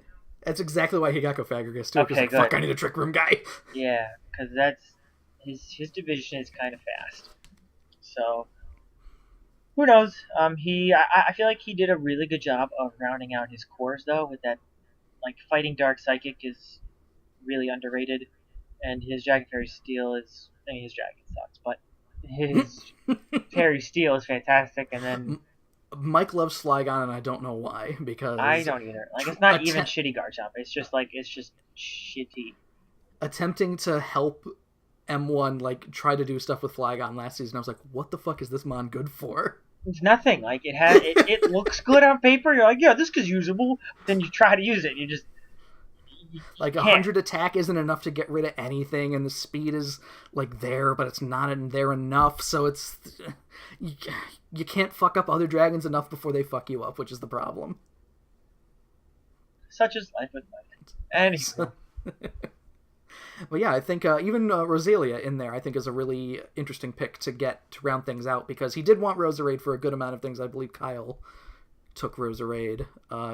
That's exactly why he got Kofagrigus too. Okay, good. Fuck, I need a Trick Room guy. Yeah, because that's his division is kind of fast. So who knows? I feel like he did a really good job of rounding out his cores though. With that, like fighting Dark Psychic is really underrated, and his Dragon Fairy Steel is. I mean, his Dragon sucks, but his Fairy Steel is fantastic. And then Mike loves Flygon, and I don't know why, because I don't either. Like, it's not even shitty Garchomp. It's just shitty. Attempting to help M1 like try to do stuff with Flygon last season, I was like, what the fuck is this mon good for? It's nothing. Like, it looks good on paper. You're like, yeah, this is usable. Then you try to use it, and you just like 100 attack isn't enough to get rid of anything, and the speed is like there, but it's not in there enough. So it's you can't fuck up other dragons enough before they fuck you up, which is the problem. Such is life with Mike. Anyway. But yeah, I think even Roselia in there, I think, is a really interesting pick to get to round things out, because he did want Roserade for a good amount of things. I believe Kyle took Roserade,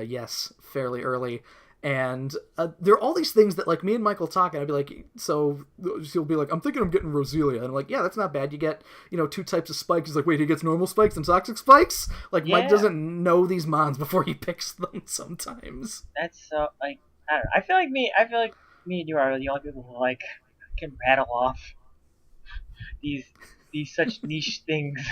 yes, fairly early. And there are all these things that, like, me and Michael talk, and I'd be like, so he'll be like, I'm thinking I'm getting Roselia. And I'm like, yeah, that's not bad. You get, 2 types of spikes. He's like, wait, he gets normal spikes and toxic spikes? Like, yeah. Mike doesn't know these mons before he picks them sometimes. That's so, like, I don't know. I feel like me and you are the only people who, like, can rattle off these such niche things.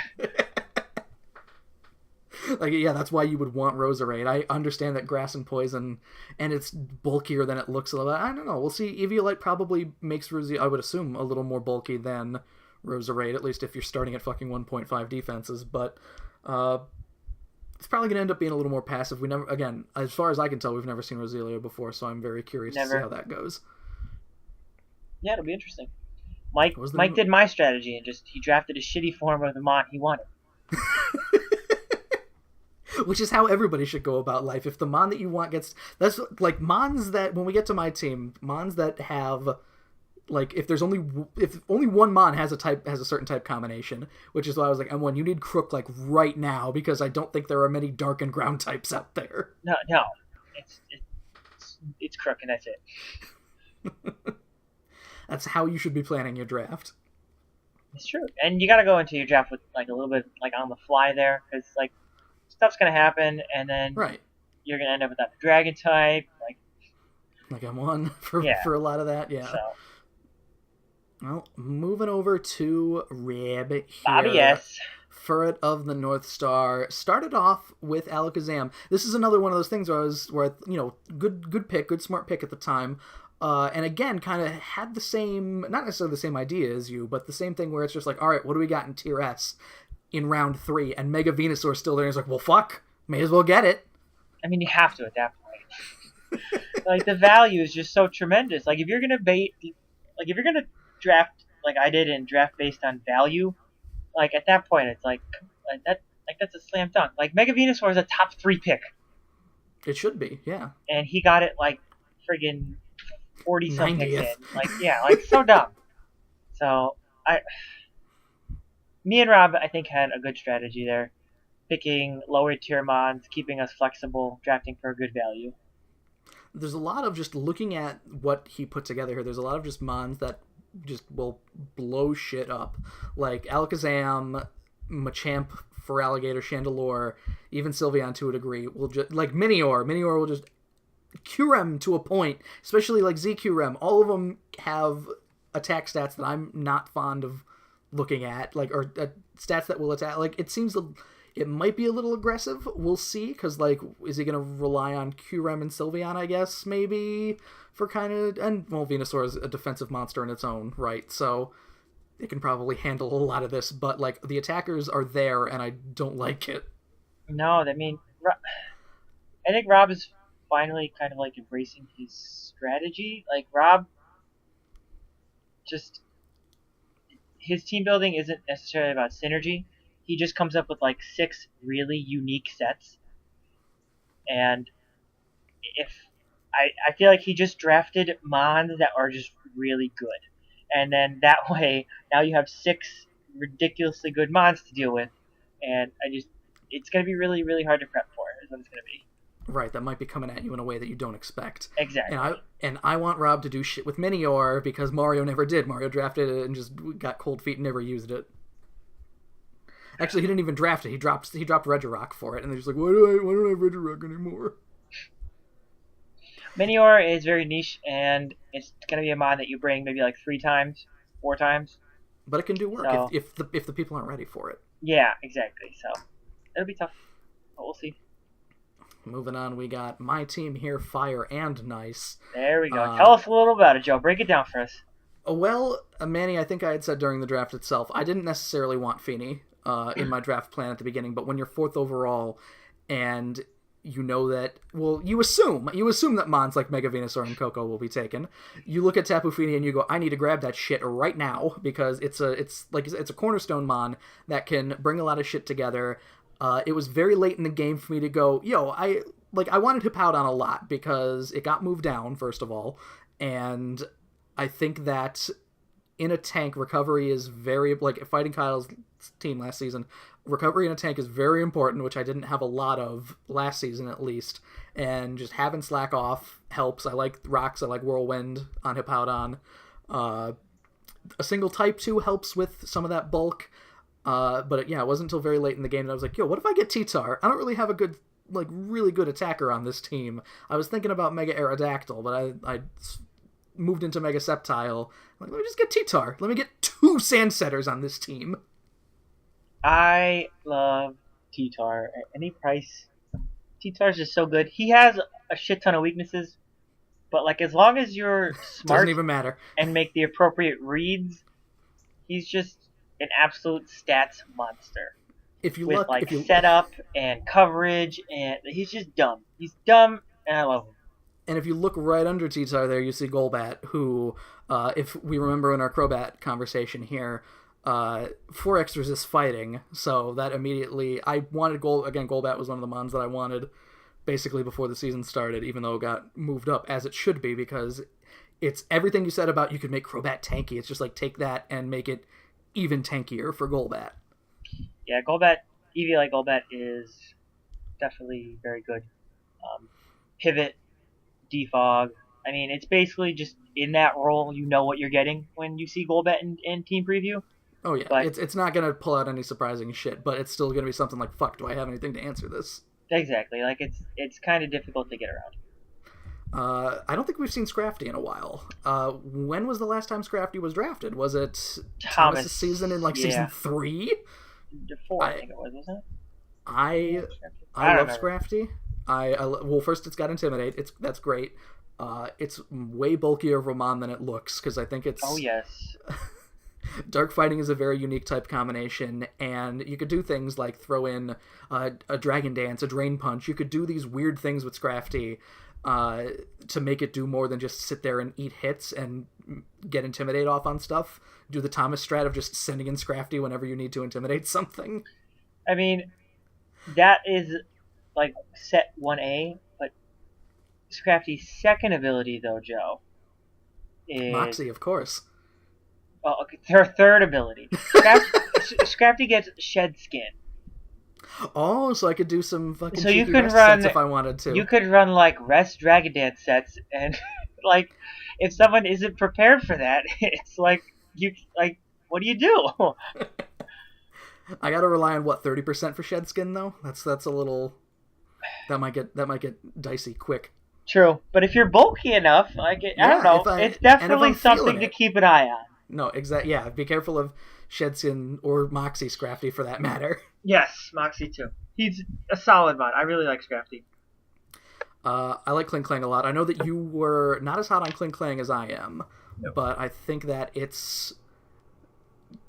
Like, yeah, that's why you would want Roserade. I understand that Grass and Poison, and it's bulkier than it looks a little. I don't know. We'll see. Eviolite probably makes Roselia, I would assume, a little more bulky than Roserade, at least if you're starting at fucking 1.5 defenses. But it's probably going to end up being a little more passive. We never, again, as far as I can tell, we've never seen Roselia before, so I'm very curious to see how that goes. Yeah, it'll be interesting. Mike did my strategy and he drafted a shitty form of the mon he wanted. Which is how everybody should go about life. If the mon that you want gets... That's like mons that... When we get to my team, mons that have... Like, if only one mon has a certain type combination, which is why I was like, M1, you need Crook, like, right now, because I don't think there are many dark and ground types out there. No. It's Crook, and that's it. That's how you should be planning your draft. It's true. And you gotta go into your draft with, like, a little bit, like, on the fly there, because, like, stuff's gonna happen, and then you're gonna end up with that dragon type, like M1 for a lot of that, yeah. So. Well, moving over to Rib here. Bobby S. Furret of the North Star started off with Alakazam. This is another one of those things where good pick, good smart pick at the time. And again, kind of had the same, not necessarily the same idea as you, but the same thing where it's just like, all right, what do we got in Tier S in round 3? And Mega Venusaur's still there, and he's like, well, fuck, may as well get it. I mean, you have to at that point. Like, the value is just so tremendous. Like, if you're gonna draft like I did in draft based on value, like at that point it's that's a slam dunk. Like Mega Venusaur is a top 3 pick, It should be, yeah. and he got it like friggin' 40 some picks 90th. in. Like yeah, like so dumb. So me and Rob I think had a good strategy there, picking lower tier mons, keeping us flexible, drafting for a good value. There's a lot of just looking at what he put together here. There's a lot of just mons that just will blow shit up. Like Alakazam, Machamp, Feraligatr, Chandelure, even Sylveon to a degree will just like Minior. Minior will just Qrem to a point, especially like ZQrem. All of them have attack stats that I'm not fond of looking at, like or stats that will attack. Like it seems it might be a little aggressive. We'll see, because, like, is he going to rely on Qrem and Sylveon, I guess, maybe, for kind of... And, well, Venusaur is a defensive monster in its own right, so it can probably handle a lot of this, but, like, the attackers are there, and I don't like it. No, I mean, I think Rob is finally kind of, like, embracing his strategy. Like, Rob just... His team building isn't necessarily about synergy. He just comes up with like 6 really unique sets, and if I feel like he just drafted mons that are just really good, and then that way now you have 6 ridiculously good mons to deal with, and it's gonna be really really hard to prep for. Is what it's gonna be. Right, that might be coming at you in a way that you don't expect. Exactly. And I want Rob to do shit with Minior because Mario never did. Mario drafted it and just got cold feet and never used it. Actually, he didn't even draft it. He dropped Regirock for it, and they're just like, why don't I have Regirock anymore? Minior is very niche, and it's gonna be a mod that you bring maybe like 3 times, 4 times. But it can do work So, if the people aren't ready for it. Yeah, exactly. So it'll be tough, but we'll see. Moving on, we got my team here, Fire and Nice. There we go. Tell us a little about it, Joe. Break it down for us. Well, Manny, I think I had said during the draft itself, I didn't necessarily want Feeney in my draft plan at the beginning, but when you're 4th overall and you know that, well, you assume that mons like Mega Venusaur and Coco will be taken. You look at Tapu Fini and you go, I need to grab that shit right now because it's a cornerstone mon that can bring a lot of shit together. It was very late in the game for me to go, I wanted Hippowdon a lot because it got moved down, first of all, and I think that in a tank, recovery is very, like, fighting Kyle's team last season, recovery in a tank is very important, which I didn't have a lot of last season, at least, and just having Slack off helps. I like Rocks, I like Whirlwind on Hippowdon. A single Type 2 helps with some of that bulk, but it wasn't until very late in the game that I was like, what if I get T-Tar? I don't really have a good, like, really good attacker on this team. I was thinking about Mega Aerodactyl, but I moved into Mega Sceptile. Like, let me just get T-Tar. Let me get 2 Sandsetters on this team. I love T-Tar at any price. T-Tar's just so good. He has a shit ton of weaknesses, but like as long as you're smart doesn't even matter and make the appropriate reads, he's just an absolute stats monster. If you with look, like setup and coverage, and he's just dumb. He's dumb, and I love him. And if you look right under T-Tar there, you see Golbat, who, if we remember in our Crobat conversation here, 4X resist fighting, so that immediately, I wanted Golbat was one of the mons that I wanted basically before the season started, even though it got moved up, as it should be, because it's everything you said about you could make Crobat tanky. It's just like, take that and make it even tankier for Golbat. Yeah, Golbat, EV like Golbat is definitely very good. Pivot, defog. I mean, it's basically just in that role, you know what you're getting when you see Golbat in team preview. Oh yeah, but it's not going to pull out any surprising shit, but it's still going to be something like, fuck, do I have anything to answer this? Exactly, like it's kind of difficult to get around. I don't think we've seen Scrafty in a while. When was the last time Scrafty was drafted? Was it Thomas' season in season 3? 4, I think it was, wasn't it? I love Scrafty. Well, first it's got Intimidate. That's great. It's way bulkier of a mon than it looks, because I think it's... Oh, yes. Dark Fighting is a very unique type combination, and you could do things like throw in a Dragon Dance, a Drain Punch. You could do these weird things with Scrafty to make it do more than just sit there and eat hits and get Intimidate off on stuff. Do the Thomas strat of just sending in Scrafty whenever you need to intimidate something. I mean, that is like set 1A, but Scrafty's second ability, though, Joe, is... Moxie, of course. Oh, okay, her third ability. Scrafty gets Shed Skin. Oh, so I could do some fucking so you cheeky could rest run, sets if I wanted to. You could run, like, Rest Dragon Dance sets, and, like, if someone isn't prepared for that, it's like, what do you do? I gotta rely on, 30% for Shed Skin, though? That's a little... That might get dicey quick. True, but if you're bulky enough, I don't know, it's definitely something to keep an eye on. No, exactly. Yeah, be careful of Shedskin or Moxie Scrafty for that matter. Yes, Moxie too. He's a solid mod. I really like Scrafty. I like Kling Klang a lot. I know that you were not as hot on Kling Klang as I am, Nope. But I think that it's...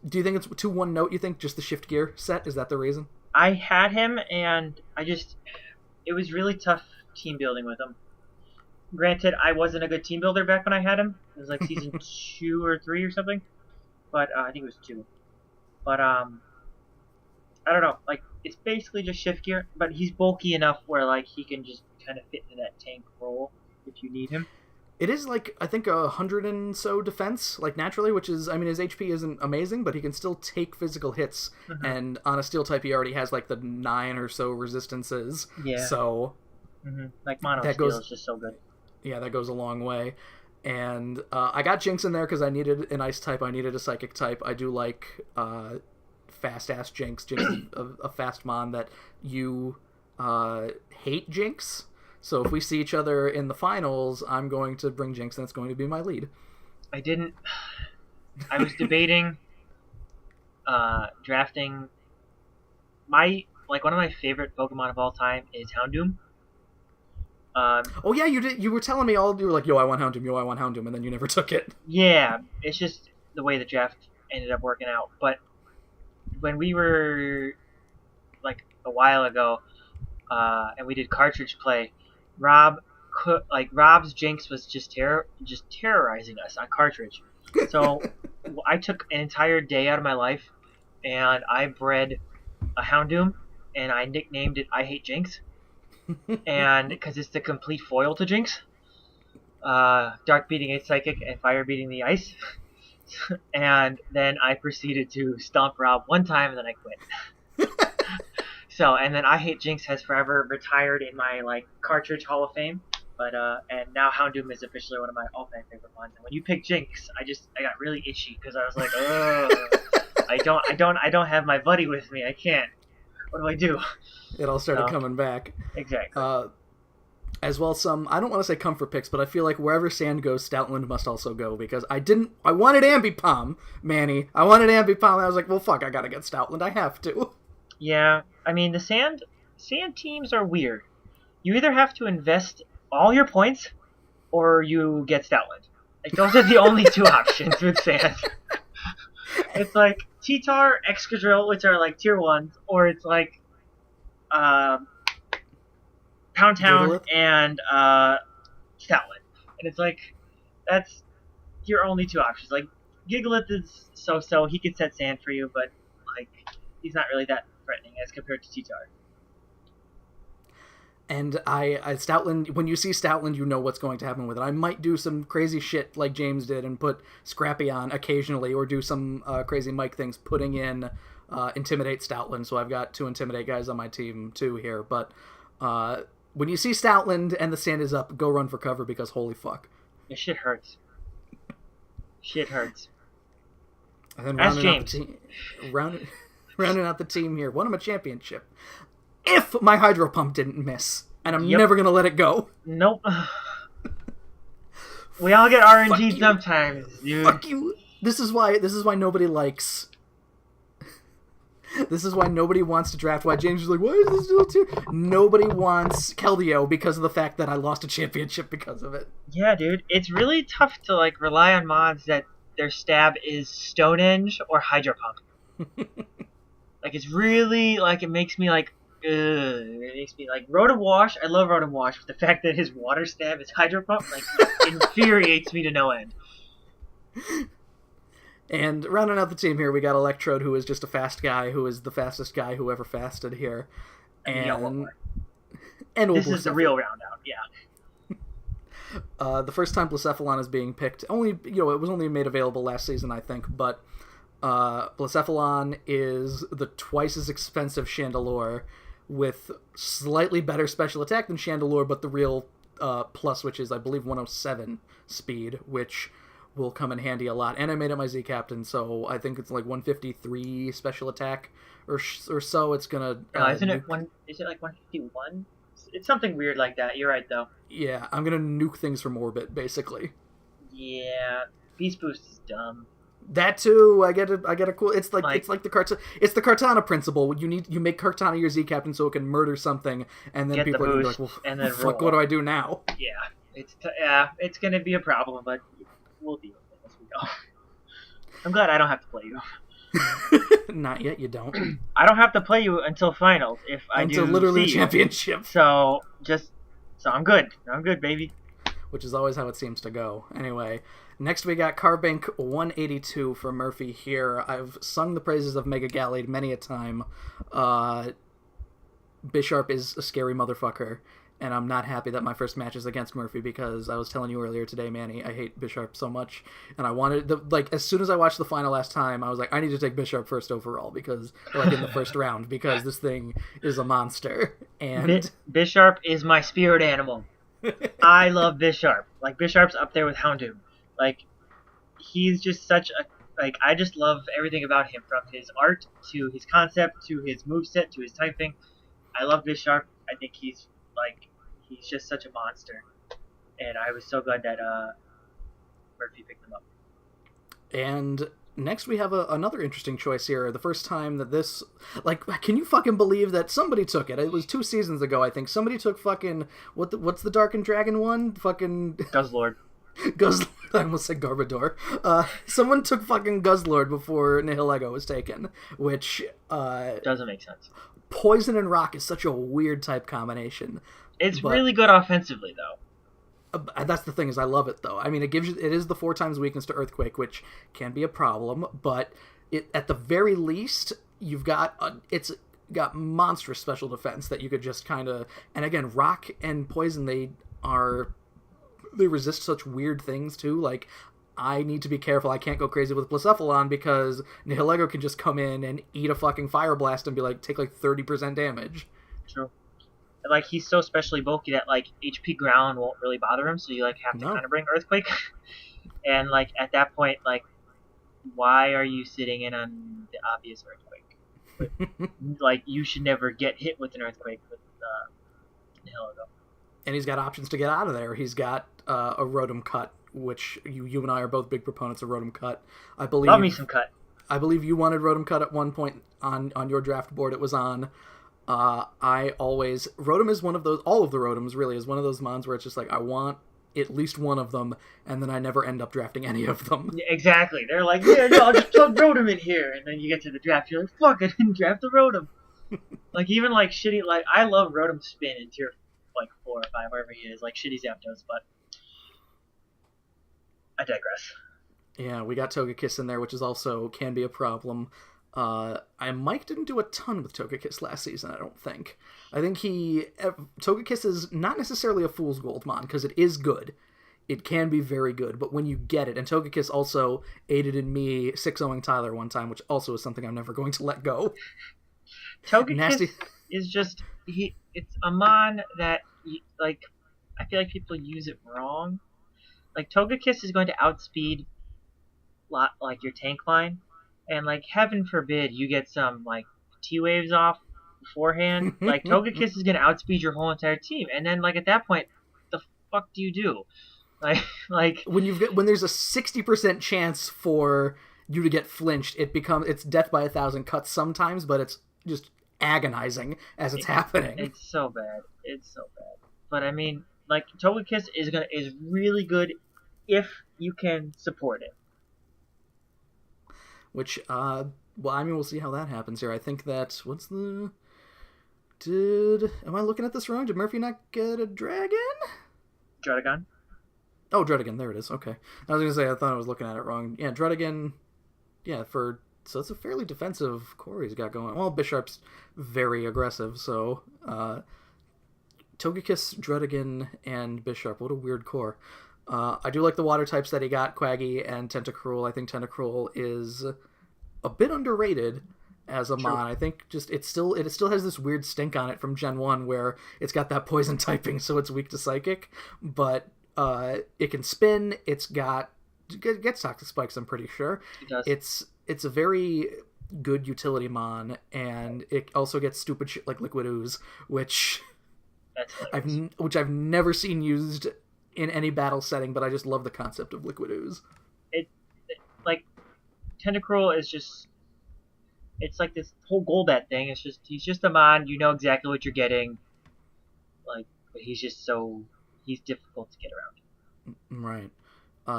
Do you think it's too one note, you think? Just the shift gear set? Is that the reason? I had him, and it was really tough team building with him. Granted, I wasn't a good team builder back when I had him. It was like season 2 or 3 or something. But I think it was 2. But I don't know. Like, it's basically just shift gear, but he's bulky enough where like he can just kind of fit into that tank role if you need him. It is like, I think, 100 and so defense, like naturally, which is, I mean, his HP isn't amazing, but he can still take physical hits. Mm-hmm. And on a steel type, he already has like the 9 or so resistances. Yeah. So, like mono steel is just so good. Yeah, that goes a long way. And I got Jinx in there because I needed an ice type, I needed a psychic type. I do like fast-ass Jinx. Jinx is a fast mon that you hate Jinx. So if we see each other in the finals, I'm going to bring Jinx, and that's going to be my lead. I was debating drafting one of my favorite Pokemon of all time is Houndoom. Oh yeah, you did. You were telling me you were like, "Yo, I want Houndoom. Yo, I want Houndoom," and then you never took it. Yeah, it's just the way the draft ended up working out. But when we were like a while ago, and we did cartridge play, Rob's Jinx was just terrorizing us on cartridge. So I took an entire day out of my life, and I bred a Houndoom, and I nicknamed it I Hate Jinx. And because it's the complete foil to Jinx, Dark beating a Psychic and Fire beating the Ice. And then I proceeded to stomp Rob one time, and then I quit. So, and then I Hate Jinx has forever retired in my cartridge Hall of Fame. But and now Houndoom is officially one of my all-time favorite ones. And when you pick Jinx, I got really itchy because I was like, I don't have my buddy with me. I can't. What do I do? It all started coming back. Exactly. As well, I don't want to say comfort picks, but I feel like wherever Sand goes, Stoutland must also go, because I wanted Ambipom, Manny. I wanted Ambipom, and I was like, well, fuck, I gotta get Stoutland. I have to. Yeah, I mean, the Sand teams are weird. You either have to invest all your points, or you get Stoutland. Like, those are the only two options with Sand. It's like T-Tar, Excadrill, which are like tier 1s, or it's like Pound Town Gigalith? And Stoutland. And it's like, that's your only two options. Like, Gigalith is so-so, he can set Sand for you, but like, he's not really that threatening as compared to T-Tar. And Stoutland, when you see Stoutland, you know what's going to happen with it. I might do some crazy shit like James did and put Scrappy on occasionally, or do some crazy Mike things, putting in Intimidate Stoutland. So I've got 2 Intimidate guys on my team too here. But when you see Stoutland and the Sand is up, go run for cover, because holy fuck. Yeah, shit hurts. Shit hurts. And then Ask James. Rounding out the team here, won him a championship. If my Hydro Pump didn't miss, and I'm never gonna let it go. Nope. We all get RNG sometimes, dude. Fuck you. This is why nobody likes. This is why nobody wants to draft. Why James is like, why is this still tier? Nobody wants Keldeo because of the fact that I lost a championship because of it. Yeah, dude. It's really tough to rely on mods that their stab is Stonehenge or Hydro Pump. It's really it makes me It makes me like Rotom Wash. I love Rotom Wash, but the fact that his water stab is Hydro Pump like infuriates me to no end. And rounding out the team here, we got Electrode, who is just a fast guy, who is the fastest guy who ever fasted here. And this is the real round out, yeah. The first time Blacephalon is being picked, only it was only made available last season, I think, but Blacephalon is the twice as expensive Chandelure with slightly better special attack than Chandelure, but the real plus, which is, I believe, 107 speed, which will come in handy a lot. And I made it my Z Captain, so I think it's like 153 special attack or so. It's gonna. Isn't it Is it like 151? It's something weird like that. You're right, though. Yeah, I'm gonna nuke things from orbit, basically. Yeah, Beast Boost is dumb. That too. I get a cool. It's like the Kartana principle. You make Kartana your Z Captain so it can murder something, and then people are gonna be like, well, and then fuck, what do I do now? Yeah, it's gonna be a problem, but we'll deal with it as we go. I'm glad I don't have to play you. Not yet, you don't. I don't have to play you until finals if I do. Until literally championship. So I'm good. I'm good, baby. Which is always how it seems to go. Anyway, next we got Carbink 182 for Murphy here. I've sung the praises of Mega Gallade many a time. Bisharp is a scary motherfucker, and I'm not happy that my first match is against Murphy because I was telling you earlier today, Manny, I hate Bisharp so much, and I wanted as soon as I watched the final last time, I was like, I need to take Bisharp first overall because in the first round because this thing is a monster. And Bisharp is my spirit animal. I love Bisharp. Like, Bisharp's up there with Houndoom. Like, he's just such a... Like, I just love everything about him, from his art to his concept to his moveset to his typing. I love Bisharp. I think he's just such a monster. And I was so glad that Murphy picked him up. And next we have another interesting choice here. The first time that this... Like, can you fucking believe that somebody took it? It was 2 seasons ago, I think. Somebody took fucking... What's the Dark and Dragon one? Fucking... Guzzlord. Guzzlord. I almost said Garbodor. Someone took fucking Guzzlord before Nihilego was taken, which... doesn't make sense. Poison and Rock is such a weird type combination. It's really good offensively, though. That's the thing, is I love it, though. I mean, it is the 4 times weakness to Earthquake, which can be a problem, but at the very least, it's got monstrous special defense that you could just kind of... And again, Rock and Poison, they resist such weird things, too. Like, I need to be careful. I can't go crazy with Blacephalon because Nihilego can just come in and eat a fucking Fire Blast and be like, take like 30% damage. True. Like, he's so specially bulky that, like, HP ground won't really bother him, so you, like, have to kind of bring Earthquake. And, like, at that point, like, why are you sitting in on the obvious Earthquake? Like, you should never get hit with an Earthquake with Nihilego. And he's got options to get out of there. He's got a Rotom Cut, which you and I are both big proponents of Rotom Cut. I believe. Love me some Cut. I believe you wanted Rotom Cut at one point on your draft board. It was on. Rotom is one of those, all of the Rotoms really is one of those mons where it's just like, I want at least one of them, and then I never end up drafting any of them. Yeah, exactly. They're like, yeah, no, I'll just plug Rotom in here, and then you get to the draft, you're like, fuck, I didn't draft the Rotom. Like, even like shitty, like, I love Rotom Spin in tier, like, 4 or 5, wherever he is, like shitty Zapdos, but I digress. Yeah, we got Togekiss in there, which is also can be a problem. Mike didn't do a ton with Togekiss last season, I don't think. I think Togekiss is not necessarily a fool's gold mon, because it is good. It can be very good, but when you get it, and Togekiss also aided in me 6-0ing Tyler one time, which also is something I'm never going to let go. Togekiss is just, it's a mon that, like, I feel like people use it wrong. Like, Togekiss is going to outspeed, like, your tank line. And, like, heaven forbid you get some, like, T-Waves off beforehand. Like, Togekiss is going to outspeed your whole entire team. And then, like, at that point, the fuck do you do? Like when there's a 60% chance for you to get flinched, it's death by 1,000 cuts sometimes, but it's just agonizing as it's happening. It's so bad. It's so bad. But, I mean, like, Togekiss is really good if you can support it. Which, well, I mean, we'll see how that happens here. I think that, Am I looking at this wrong? Did Murphy not get a dragon? Druddigon? Oh, Druddigon. There it is. Okay. I was going to say, I thought I was looking at it wrong. Yeah, Druddigon. Yeah, so it's a fairly defensive core he's got going. Well, Bisharp's very aggressive, so Togekiss, Druddigon, and Bisharp. What a weird core. I do like the water types that he got, Quaggy and Tentacruel. I think Tentacruel is a bit underrated as a mon. I think it still has this weird stink on it from Gen 1 where it's got that poison typing, so it's weak to Psychic, but it can spin. It gets Toxic Spikes, I'm pretty sure. It does. It's a very good utility mon, and it also gets stupid shit like Liquid Ooze, which I've never seen used in any battle setting, but I just love the concept of Liquid Ooze. Like, Tentacruel is just... It's like this whole Golbat thing. It's just, he's just a mon, you know exactly what you're getting. Like, but he's difficult to get around. Right.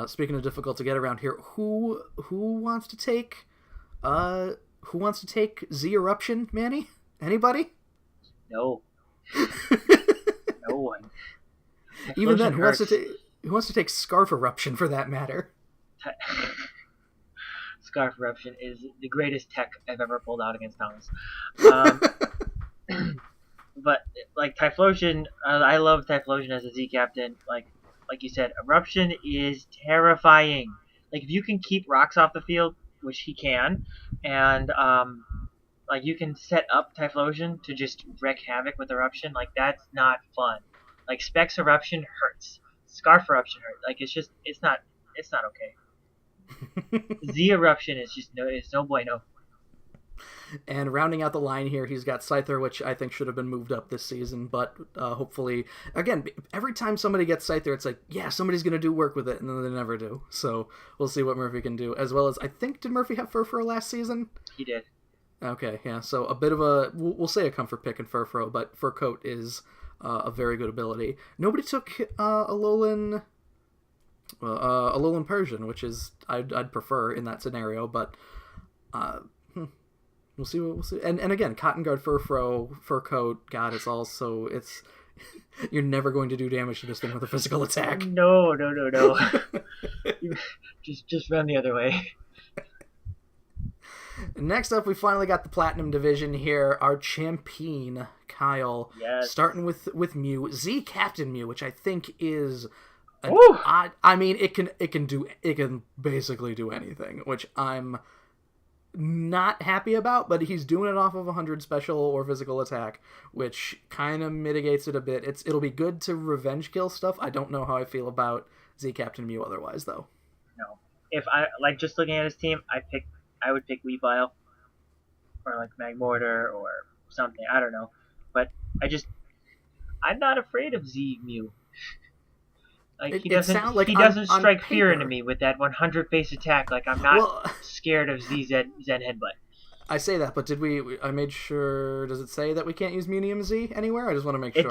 Speaking of difficult to get around here, who wants to take Z Eruption, Manny? Anybody? No. No one. Even then, who wants to take Scarf Eruption for that matter? Scarf Eruption is the greatest tech I've ever pulled out against Thomas. But like Typhlosion, I love Typhlosion as a Z captain. Like you said, Eruption is terrifying. Like if you can keep rocks off the field, which he can, and like you can set up Typhlosion to just wreak havoc with Eruption, like that's not fun. Like Specs Eruption hurts. Scarf Eruption hurts. Like it's not okay. Z Eruption is it's no bueno. And rounding out the line here, he's got Scyther, which I think should have been moved up this season, but hopefully, again, every time somebody gets Scyther, it's like, yeah, somebody's going to do work with it, and then they never do. So we'll see what Murphy can do, as well as, I think, did Murphy have Furfurrow last season? He did. Okay, yeah, so a bit of we'll say a comfort pick in Furfurrow, but Fur Coat is a very good ability. Nobody took Alolan Persian, which is I'd prefer in that scenario, but we'll see. And again, Cotton Guard, Furfurrow, Fur Coat. God, it's you're never going to do damage to this thing with a physical attack. No. just run the other way. Next up, we finally got the Platinum Division here. Our champion, Kyle, yes. Starting with Mew, Z Captain Mew, which I think is odd. I mean, it can basically do anything, which I'm not happy about, but he's doing it off of 100 special or physical attack, which kind of mitigates it a bit. It'll be good to revenge kill stuff. I don't know how I feel about Z Captain Mew otherwise, though. No. If I just looking at his team, I would pick Weavile or like Magmortar or something. I don't know, but I'm not afraid of Z Mew. Like he doesn't strike fear into me with that 100 base attack. Like I'm not scared of Zen Headbutt. I say that, but I made sure. Does it say that we can't use Medium Z anywhere? I just want to make sure. It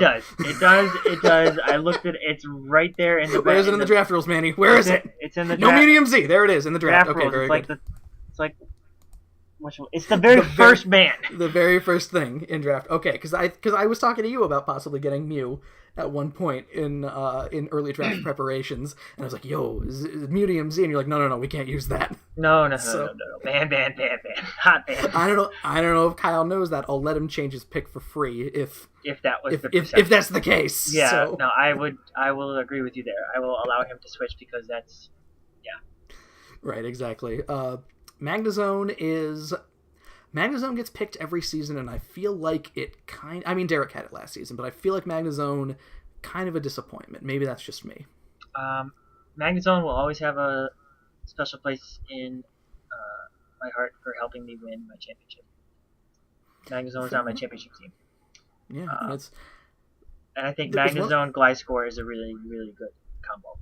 does. I looked at it. It's right there in the. Where is it in the draft rules, Manny? Where is it? It's in the draft. No Medium Z. There it is in the draft. Okay, rules. very good. It's the very first ban. The very first thing in draft. Okay, because I was talking to you about possibly getting Mew at one point in early draft preparations, and I was like, "Yo, is Medium Z?" And you're like, "No, we can't use that." No. Ban. Hot ban. I don't know if Kyle knows that. I'll let him change his pick for free if that was if that's the case. Yeah. So. No, I will agree with you there. I will allow him to switch because that's right. Exactly. Magnezone gets picked every season, and I feel like Derek had it last season, but I feel like Magnezone kind of a disappointment. Maybe that's just me. Magnezone will always have a special place in my heart for helping me win my championship. Magnezone is on my championship team. Yeah, and I think Magnezone Gliscor is a really, really good combo.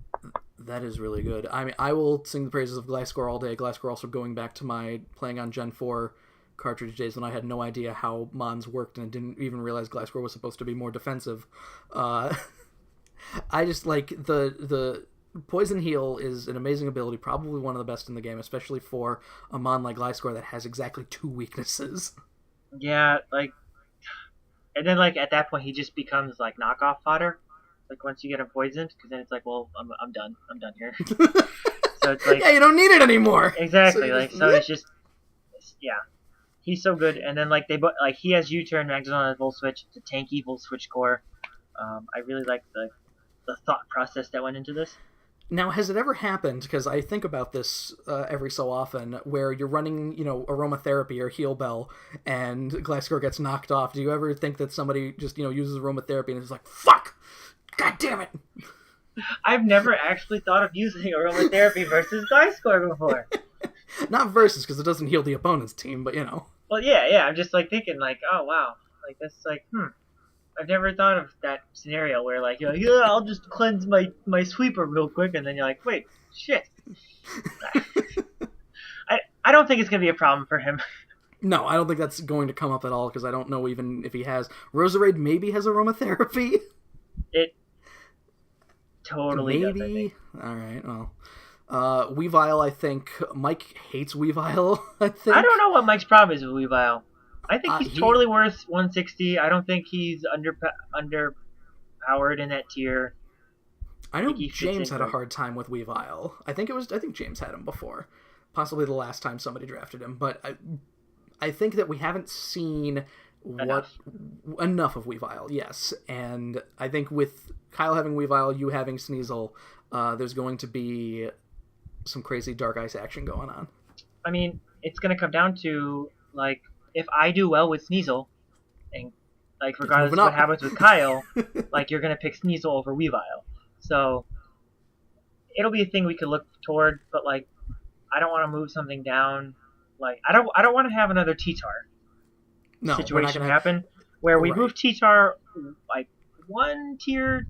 That is really good. I mean, I will sing the praises of Gliscor all day. Gliscor also going back to my playing on Gen 4 cartridge days when I had no idea how Mons worked and didn't even realize Gliscor was supposed to be more defensive. I just like the Poison Heal is an amazing ability, probably one of the best in the game, especially for a Mon like Gliscor that has exactly 2 weaknesses. Yeah, like And then like at that point he just becomes like knockoff fodder. Like once you get him poisoned, because then it's like, well, I'm done. I'm done here. So it's like, yeah, you don't need it anymore. exactly. So it's just, yeah. He's so good, and then like like he has U-turn, Magneton has Volt Switch, it's a tanky Volt Switch core. I really like the thought process that went into this. Now, has it ever happened, because I think about this every so often, where you're running, aromatherapy or heal bell, and Gliscor gets knocked off? Do you ever think that somebody just, uses aromatherapy and is like, fuck! God damn it! I've never actually thought of using aromatherapy versus Gliscor before. Not versus, because it doesn't heal the opponent's team, but Well, yeah. I'm just like thinking, like, oh wow, like that's like, I've never thought of that scenario where like you're like, yeah, I'll just cleanse my sweeper real quick, and then you're like, wait, shit. I don't think it's gonna be a problem for him. No, I don't think that's going to come up at all, because I don't know even if he has. Roserade maybe has aromatherapy. It totally maybe. does, I think. All right. Well, Weavile, I think Mike hates Weavile. I think. I don't know what Mike's problem is with Weavile. I think he's totally worth 160. I don't think he's underpowered in that tier. I know James had a hard time with Weavile. I think James had him before, possibly the last time somebody drafted him. But I think that we haven't seen enough of Weavile. Yes, and I think with Kyle having Weavile, you having Sneasel, there's going to be some crazy Dark Ice action going on. I mean, it's going to come down to like, if I do well with Sneasel, and like regardless of what happens with Kyle, like you're gonna pick Sneasel over Weavile. So it'll be a thing we could look toward, but like I don't want to move something down. Like I don't want to have another T-Tar situation happen where we move T-Tar like one tier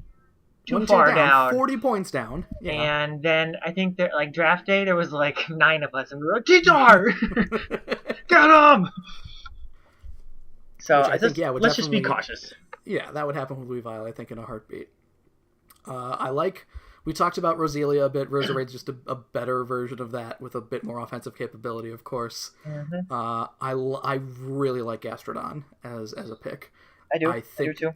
too far down, 40 points down. Yeah. And then I think that like draft day there was like 9 of us and we were like, T-Tar, get him. So I think, let's just be cautious. Yeah, that would happen with Weavile, I think, in a heartbeat. We talked about Roselia a bit. Roserade's just a better version of that with a bit more offensive capability, of course. Mm-hmm. I really like Gastrodon as a pick. I do. I do too.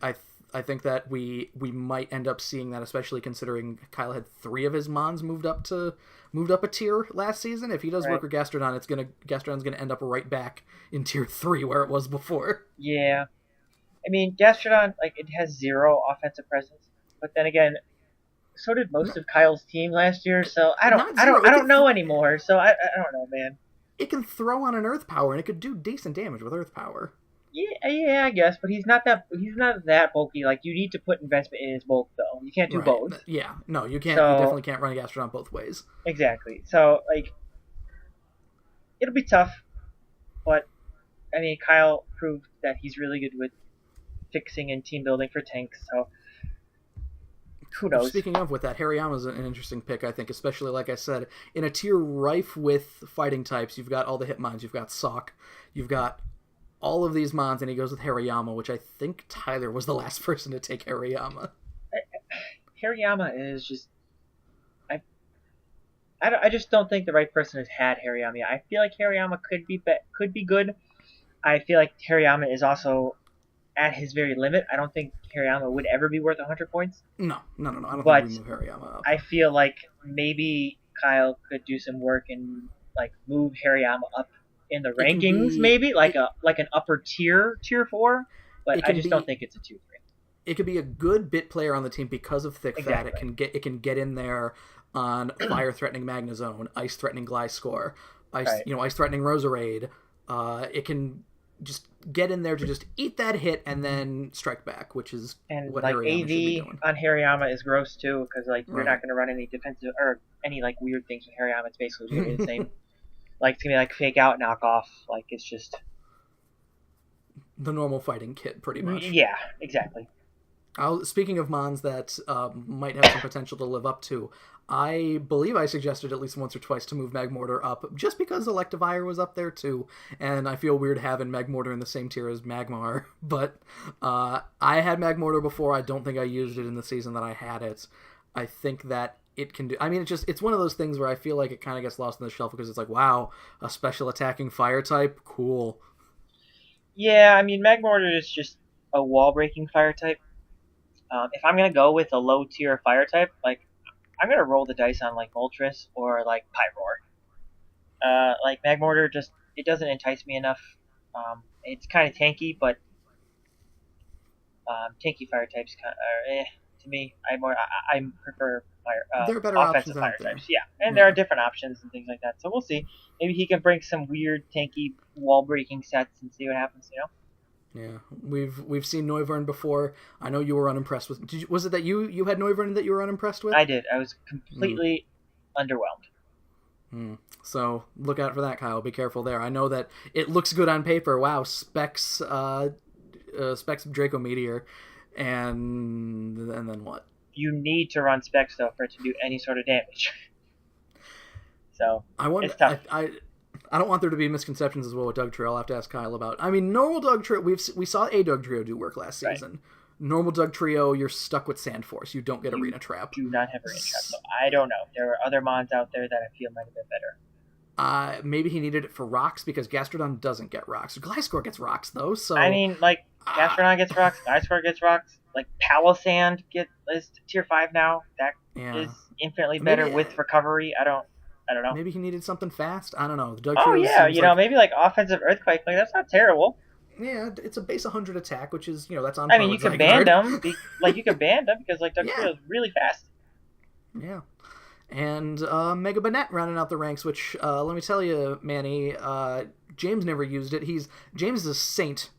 I think that we might end up seeing that, especially considering Kyle had 3 of his Mons moved up a tier last season. If he does work with Gastrodon, Gastrodon's gonna end up right back in tier 3 where it was before. Yeah, I mean Gastrodon, like, it has 0 offensive presence, but then again, so did most of Kyle's team last year. So I don't know anymore. So I don't know, man. It can throw on an Earth Power and it could do decent damage with Earth Power. Yeah, I guess, but he's not that bulky. Like, you need to put investment in his bulk, though. You can't do both. Yeah, no, you can't. You definitely can't run a Gastrodon both ways. Exactly. So, like, it'll be tough, but I mean, Kyle proved that he's really good with fixing and team building for tanks. So, who knows? Speaking of, with that, Hariyama's an interesting pick, I think, especially, like I said, in a tier rife with fighting types. You've got all the Hitmons, you've got Sawk, you've got all of these Mons, and he goes with Hariyama, which I think Tyler was the last person to take Hariyama. Hariyama is just... I just don't think the right person has had Hariyama yet. I feel like Hariyama could be good. I feel like Hariyama is also at his very limit. I don't think Hariyama would ever be worth 100 points. No. I don't think we move Hariyama up. I feel like maybe Kyle could do some work and like move Hariyama up in the rankings, maybe like an upper tier 4, but I just don't think it's a 2-3. It could be a good bit player on the team because of thick fat. It can get in there on fire threatening Magnezone, ice threatening Gliscor, ice threatening Roserade. It can just get in there to just eat that hit and then strike back, which is what like Hariyama should be AV doing. On Hariyama is gross too, because like you're not going to run any defensive or any like weird things with Hariyama. It's basically going to be the same. Like, it's going to be like fake out, knock off. Like, it's just the normal fighting kit, pretty much. Yeah, exactly. Speaking of Mons that might have some potential to live up to, I believe I suggested at least once or twice to move Magmortar up, just because Electivire was up there too, and I feel weird having Magmortar in the same tier as Magmar, but I had Magmortar before. I don't think I used it in the season that I had it. I think that it can do... I mean, it's one of those things where I feel like it kind of gets lost in the shelf because it's like, wow, a special attacking fire type? Cool. Yeah, I mean, Magmortar is just... a wall-breaking fire type. If I'm going to go with a low-tier fire type, like, I'm going to roll the dice on, like, Moltres or, like, Pyroar. Like, Magmortar just, it doesn't entice me enough. It's kind of tanky, but tanky fire types are to me. I prefer There are better offensive options fire out there. types. Yeah, and there are different options and things like that. So we'll see. Maybe he can bring some weird tanky wall breaking sets and see what happens. Yeah, we've seen Noivern before. I know you were unimpressed with. Was it that you had Noivern that you were unimpressed with? I did. I was completely underwhelmed. So look out for that, Kyle. Be careful there. I know that it looks good on paper. Wow, specs Draco Meteor, and then what? You need to run specs though for it to do any sort of damage. So it's tough. I don't want there to be misconceptions as well with Dugtrio. I'll have to ask Kyle about. I mean, normal Dugtrio. We saw a Dugtrio do work last season. Right. Normal Dugtrio, you're stuck with Sandforce. You don't get Arena Trap. Do not have Arena Trap. So I don't know. There are other mons out there that I feel might have been better. Maybe he needed it for rocks because Gastrodon doesn't get rocks. Gliscor gets rocks though. So I mean, like Gastrodon gets rocks, Gliscor gets rocks. Like Palisand is tier 5 now. That is infinitely better with recovery. I don't know. Maybe he needed something fast. I don't know. Maybe like offensive Earthquake. Like that's not terrible. Yeah, it's a base 100 attack, which is that's on. I mean, you can ban them. You can ban them because like Dugtrio is really fast. Yeah. And Mega Banette rounding out the ranks, which let me tell you, Manny, James never used it. James is a saint.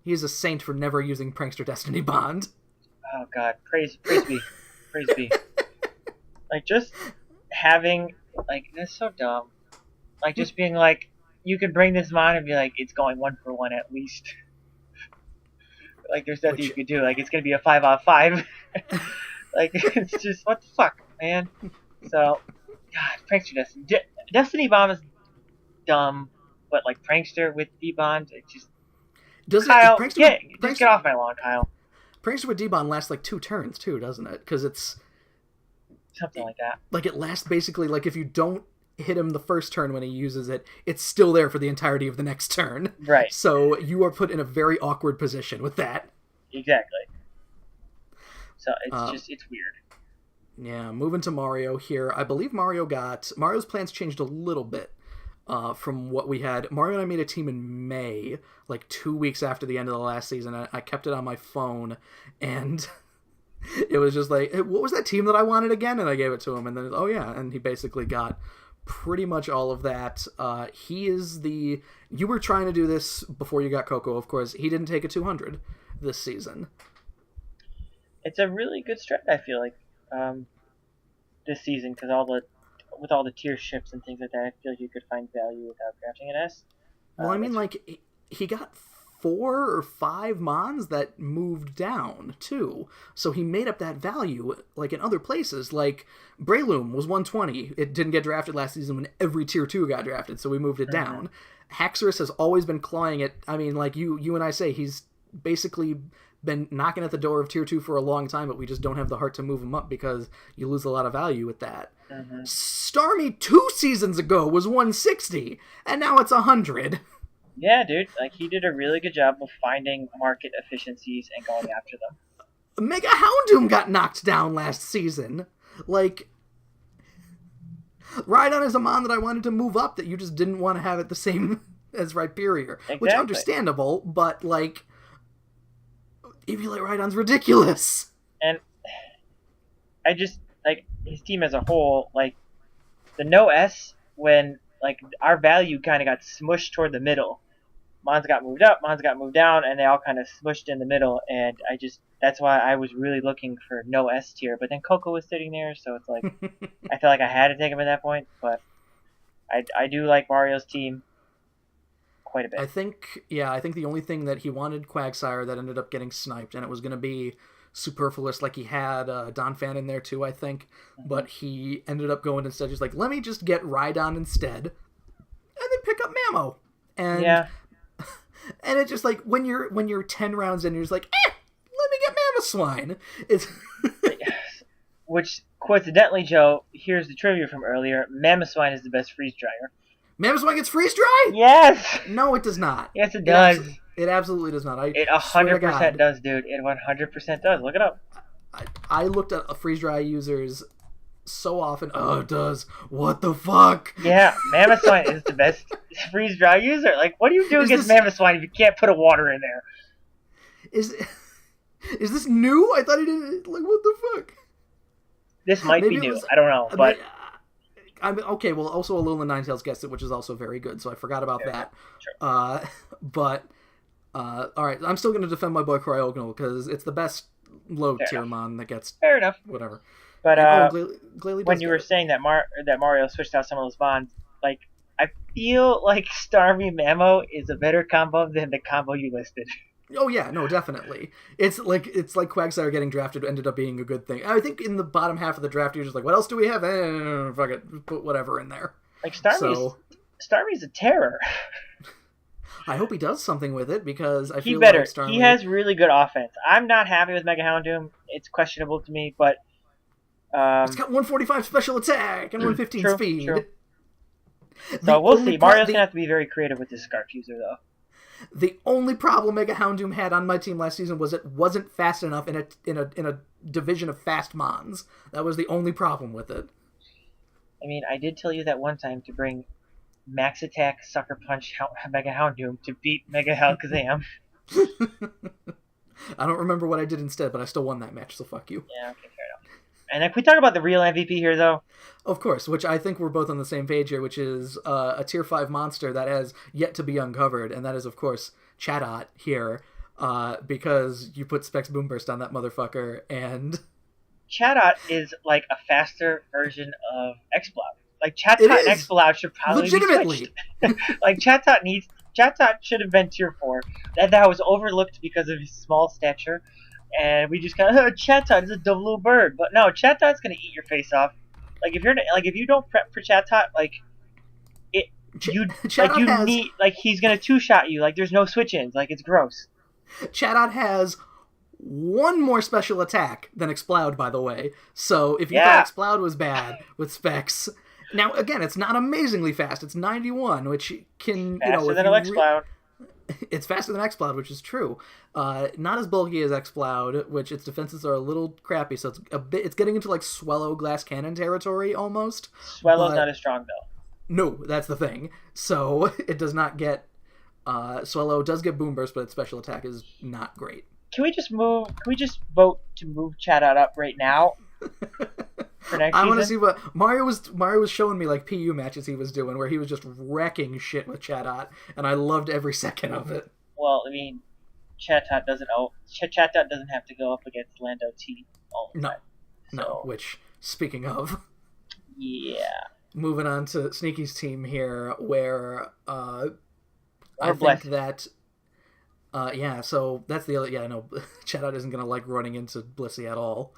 He is a saint for never using Prankster Destiny Bond. Oh God, praise be, praise be. Like just having that's so dumb. Like just being like, you could bring this mon and be like, it's going 1-for-1 at least. Like there's nothing you could do. Like it's gonna be a 5-on-5. Like it's just what the fuck, man. So, God, Prankster Destiny. Destiny Bomb is dumb, but like Prankster with D-Bond, it just... Kyle, just get off my lawn, Kyle. Prankster with D-Bond lasts like 2 turns, too, doesn't it? Because it's... Something like that. Like it lasts basically, like if you don't hit him the first turn when he uses it, it's still there for the entirety of the next turn. Right. So you are put in a very awkward position with that. Exactly. So it's weird. Yeah, moving to Mario here. I believe Mario's plans changed a little bit from what we had. Mario and I made a team in May, like 2 weeks after the end of the last season. I kept it on my phone, and it was just like, hey, what was that team that I wanted again? And I gave it to him, and then, oh yeah, and he basically got pretty much all of that. He is you were trying to do this before you got Coco, of course. He didn't take a 200 this season. It's a really good strat, I feel like. This season, because with all the tier ships and things like that, I feel like you could find value without crafting an S. Well, I mean, like he got 4 or 5 mons that moved down too, so he made up that value like in other places. Like Breloom was 120. It didn't get drafted last season when every tier 2 got drafted, so we moved it down. Haxorus has always been clawing it. I mean, like you and I say, he's basically been knocking at the door of tier 2 for a long time, but we just don't have the heart to move him up because you lose a lot of value with that. Starmie 2 seasons ago was 160, and now it's 100. Yeah, dude. Like, he did a really good job of finding market efficiencies and going after them. Mega Houndoom got knocked down last season. Like, Rhydon is a mon that I wanted to move up that you just didn't want to have it the same as Rhyperior. Exactly. Which understandable, but, like, Eviolite Rhydon's ridiculous. And I just, like, his team as a whole, like, the no S, when, like, our value kind of got smushed toward the middle. Mons got moved up, Mons got moved down, and they all kind of smushed in the middle, and that's why I was really looking for no S tier, but then Coco was sitting there, so it's like, I feel like I had to take him at that point, but I do like Mario's team quite a bit. I think the only thing that he wanted Quagsire that ended up getting sniped, and it was going to be superfluous, like he had Donphan in there too, I think, but he ended up going instead, just like, let me just get Rhydon instead, and then pick up Mamo. And yeah. And it's just like, when you're 10 rounds in, you're just like, let me get Mamoswine. It's Which, coincidentally, Joe, here's the trivia from earlier, Mamoswine is the best freeze dryer. Mamoswine gets freeze dry? Yes! No, it does not. Yes, it does. It absolutely does not. I It swear to 100% God, does, dude. It 100% does. Look it up. I looked at freeze dry users so often. Oh, it does. What the fuck? Yeah, Mammoth Swine is the best freeze dry user. Like, what do you do Is against this Mammoth Swine if you can't put a water in there? is is this new? I thought he didn't. Like, what the fuck? This might Maybe be it new. was. I don't know, but I'm okay. Well, also Alolan Ninetales guessed it, which is also very good. So I forgot about that. sure. But all right, I'm still going to defend my boy Cryogonal because it's the best low Fair tier enough. mon that gets Fair enough. whatever. But And Glalie when does you get were it. saying that Mario switched out some of those bonds, like I feel like Starmie Mamo is a better combo than the combo you listed. Oh yeah, no, definitely. It's like Quagsire getting drafted ended up being a good thing. I think in the bottom half of the draft, you're just like, what else do we have? Fuck it, put whatever in there. Like Starmie's a terror. I hope he does something with it because I He feel better. like Starmie. He has really good offense. I'm not happy with Mega Houndoom. It's questionable to me, but It's got 145 special attack and 115 true, speed. True. So we'll see. Mario's gonna have to be very creative with this Scarf user, though. The only problem Mega Houndoom had on my team last season was it wasn't fast enough in a division of fast mons. That was the only problem with it. I mean, I did tell you that one time to bring Max Attack, Sucker Punch, Mega Houndoom to beat Mega Alakazam. I don't remember what I did instead, but I still won that match, so fuck you. Yeah, okay, fair enough. And if we talk about the real MVP here, though... Of course, which I think we're both on the same page here, which is a Tier 5 monster that has yet to be uncovered, and that is, of course, Chatot here, because you put Specs Boomburst on that motherfucker, and... Chatot is like a faster version of Exploud. Like, Chatot and Exploud should probably be switched. Like, Chatot should have been Tier 4. That was overlooked because of his small stature. And we just kind of, Chatot is a dumb little bird. But no, Chatot's gonna eat your face off. Like if you don't prep for Chatot, he's gonna two-shot you. Like there's no switch-ins. Like it's gross. Chatot has one more special attack than Exploud, by the way. So if you thought Exploud was bad with Specs, now again, it's not amazingly fast. It's 91, which can faster than Exploud. It's faster than Exploud, which is true. Not as bulky as Exploud, which its defenses are a little crappy. So it's getting into like Swellow Glass Cannon territory almost. Swellow's not as strong though. No, that's the thing. So it does not get. Swellow does get Boom Burst, but its special attack is not great. Can we just vote to move Chatot up right now? For next I want to see what Mario was showing me, like PU matches he was doing where he was just wrecking shit with Chatot, and I loved every second of it. Well, I mean, Chatot doesn't have to go up against Lando T all the time. No. Which, speaking of, yeah, moving on to Sneaky's team here, where I think that. So that's the other. Yeah, no, Chatot isn't gonna like running into Blissey at all.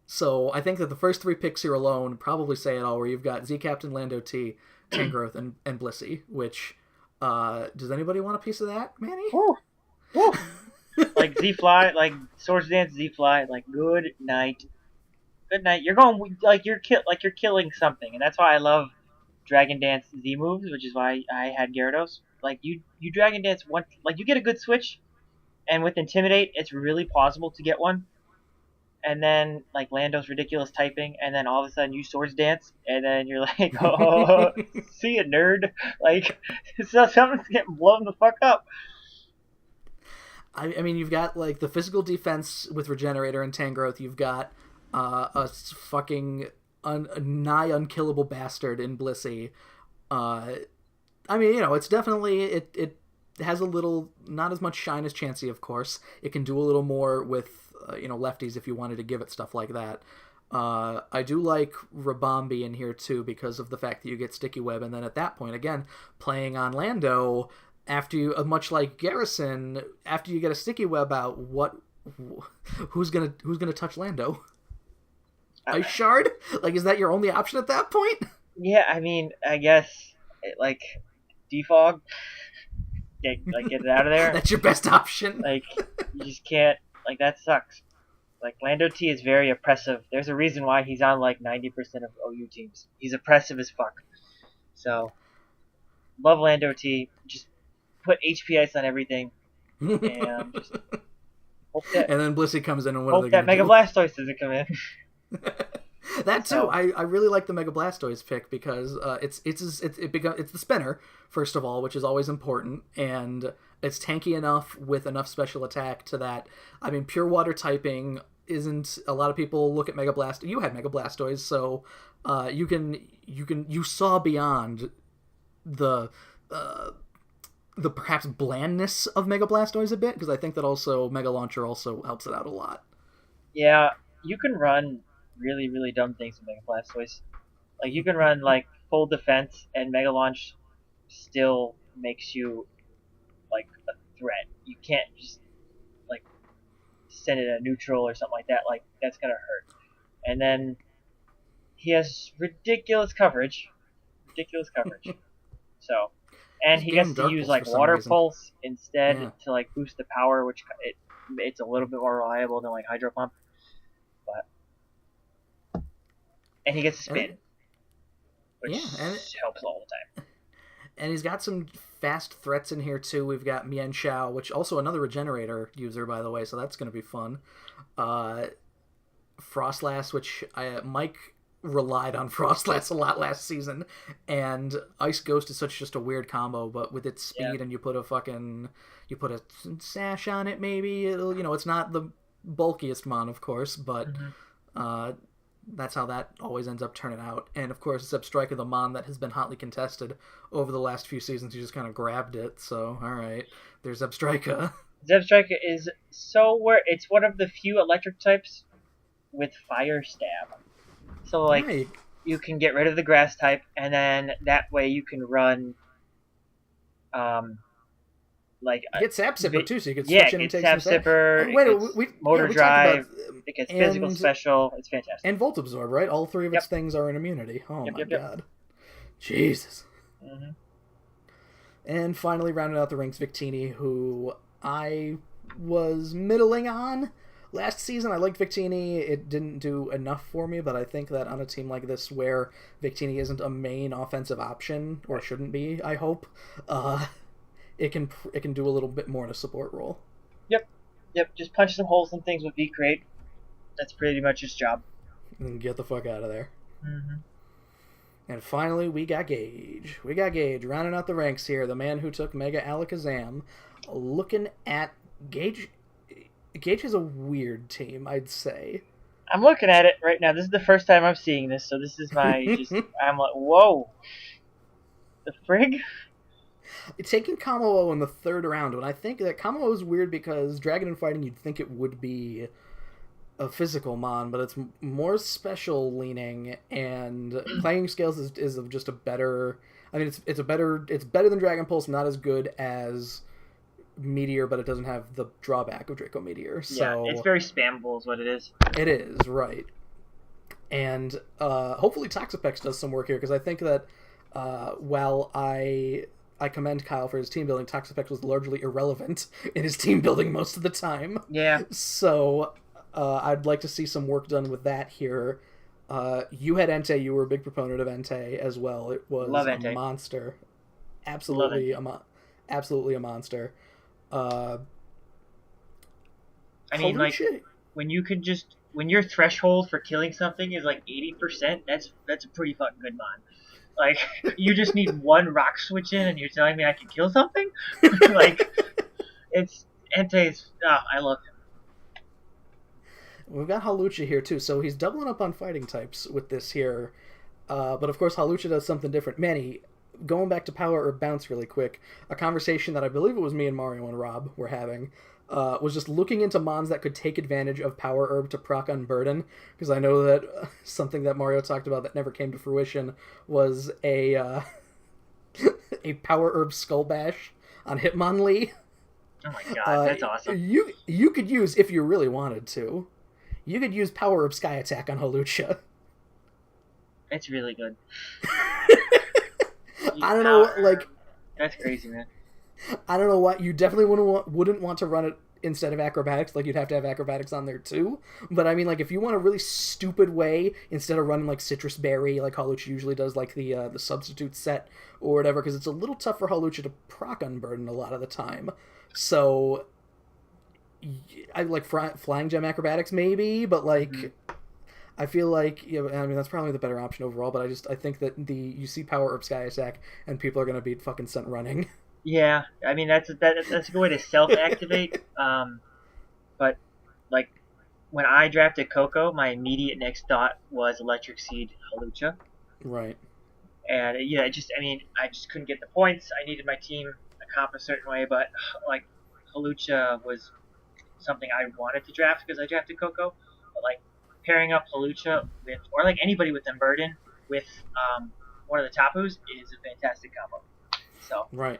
So I think that the first three picks here alone probably say it all. Where you've got Z Captain, Lando T, Tangrowth, and Blissey. Which does anybody want a piece of that, Manny? Woo. Woo. Like Z Fly, like Swords Dance Z Fly. Like good night. Good night. You're going you're killing something, and that's why I love Dragon Dance Z moves, which is why I had Gyarados. Like you Dragon Dance one, like you get a good switch, and with Intimidate, it's really plausible to get one. And then like Lando's ridiculous typing, and then all of a sudden you Swords Dance, and then you're like, oh, see ya, nerd. Like something's getting blown the fuck up. I mean, you've got like the physical defense with Regenerator and Tangrowth. You've got a fucking nigh unkillable bastard in Blissey. I mean, it's definitely it has a little, not as much shine as Chansey, of course. It can do a little more with lefties if you wanted to give it stuff like that. I do like Rabombi in here too because of the fact that you get Sticky Web, and then at that point again playing on Lando after you, much like Garrison, after you get a Sticky Web out, who's gonna touch Lando? Ice Shard? Like, is that your only option at that point? Yeah, I mean, I guess defog. Get it out of there. That's your best option. Like you just can't. Like that sucks. Like Lando T is very oppressive. There's a reason why he's on like 90% of OU teams. He's oppressive as fuck. So love Lando T. Just put HP Ice on everything. and just hope that And then Blissey comes in, and what are they Mega going to do? Blastoise doesn't come in. That too. I really like the Mega Blastoise pick because it's the spinner first of all, which is always important, and it's tanky enough with enough special attack to that. I mean, pure water typing isn't. A lot of people look at Mega Blast. You had Mega Blastoise, so you saw beyond the perhaps blandness of Mega Blastoise a bit, because I think that also Mega Launcher also helps it out a lot. Yeah, you can run really, really dumb things with Mega Blastoise. Like, you can run, like, full defense, and Mega Launch still makes you, like, a threat. You can't just, like, send it a neutral or something like that. Like, that's gonna hurt. And then he has ridiculous coverage. So, and he gets to use, like, Water Pulse instead to, like, boost the power, which it's a little bit more reliable than, like, Hydro Pump. And he gets to spin, which helps all the time. And he's got some fast threats in here, too. We've got Mian Xiao, which also another Regenerator user, by the way, so that's going to be fun. Frostlass, which Mike relied on Frostlass a lot last season, and Ice Ghost is just a weird combo, but with its speed and you put a sash on it, maybe it'll, it's not the bulkiest mon, of course, but that's how that always ends up turning out. And of course, Zebstrika, the mon that has been hotly contested over the last few seasons, you just kind of grabbed it. So, all right, there's Zebstrika. Zebstrika is it's one of the few electric types with Fire Stab. So, like, you can get rid of the grass type, and then that way you can run, get Sap Sipper too, so you can switch in and take Sap some Sipper, Motor Drive, it gets Physical Special, it's fantastic. And Volt Absorb, right? All three of its things are in immunity. Oh my god. Jesus. Mm-hmm. And finally, rounding out the ranks, Victini, who I was middling on last season. I liked Victini. It didn't do enough for me, but I think that on a team like this where Victini isn't a main offensive option, or shouldn't be, I hope, it can do a little bit more in a support role. Yep. Just punch some holes in things with V-Crate. That's pretty much his job. And get the fuck out of there. Mm-hmm. And finally, we got Gage. Rounding out the ranks here, the man who took Mega Alakazam. Looking at Gage. Gage is a weird team, I'd say. I'm looking at it right now. This is the first time I'm seeing this, so this is my I'm like, whoa. The frig? Taking Kamo in the third round, when I think that Kamo is weird because Dragon and Fighting, you'd think it would be a physical mon, but it's more special leaning, and playing scales is just a better. I mean, it's better than Dragon Pulse, not as good as Meteor, but it doesn't have the drawback of Draco Meteor. So it's very spammable, is what it is. It is, right. And hopefully Toxapex does some work here, because I think that while I commend Kyle for his team building, Toxapex was largely irrelevant in his team building most of the time. Yeah. So I'd like to see some work done with that here. You had Entei. You were a big proponent of Entei as well. It was a monster. Absolutely absolutely a monster. I mean, like, when your threshold for killing something is like 80%, that's a pretty fucking good mon. Like, you just need one rock switch in, and you're telling me I can kill something? Like, Entei's. I love him. We've got Hawlucha here too, so he's doubling up on fighting types with this here. But of course, Hawlucha does something different. Manny, going back to Power or Bounce really quick, a conversation that I believe it was me and Mario and Rob were having was just looking into mons that could take advantage of Power Herb to proc Unburden, because I know that something that Mario talked about that never came to fruition was a Power Herb Skull Bash on Hitmonlee. Oh my god, that's awesome. You could use, if you really wanted to, you could use Power Herb Sky Attack on Hawlucha. It's really good. I don't know, like... That's crazy, man. I don't know what. You definitely wouldn't want to run it instead of Acrobatics. Like, you'd have to have Acrobatics on there, too. But, I mean, like, if you want a really stupid way, instead of running, like, Citrus Berry, like Hawlucha usually does, like, the substitute set or whatever, because it's a little tough for Hawlucha to proc Unburden a lot of the time. So, I like flying gem acrobatics maybe, but Hmm. like I feel like I mean that's probably the better option overall. But I think that you see power up sky attack and people are gonna be fucking sent running. Yeah, I mean that's a good way to self-activate. But like when I drafted Coco, my immediate next thought was Electric Seed Halucha, Right. and yeah, I just couldn't get the points. I needed my team accomplished a certain way, but like Halucha was something I wanted to draft because I drafted Coco. But like pairing up Halucha with, or like anybody with Burden with one of the Tapus is a fantastic combo. So Right.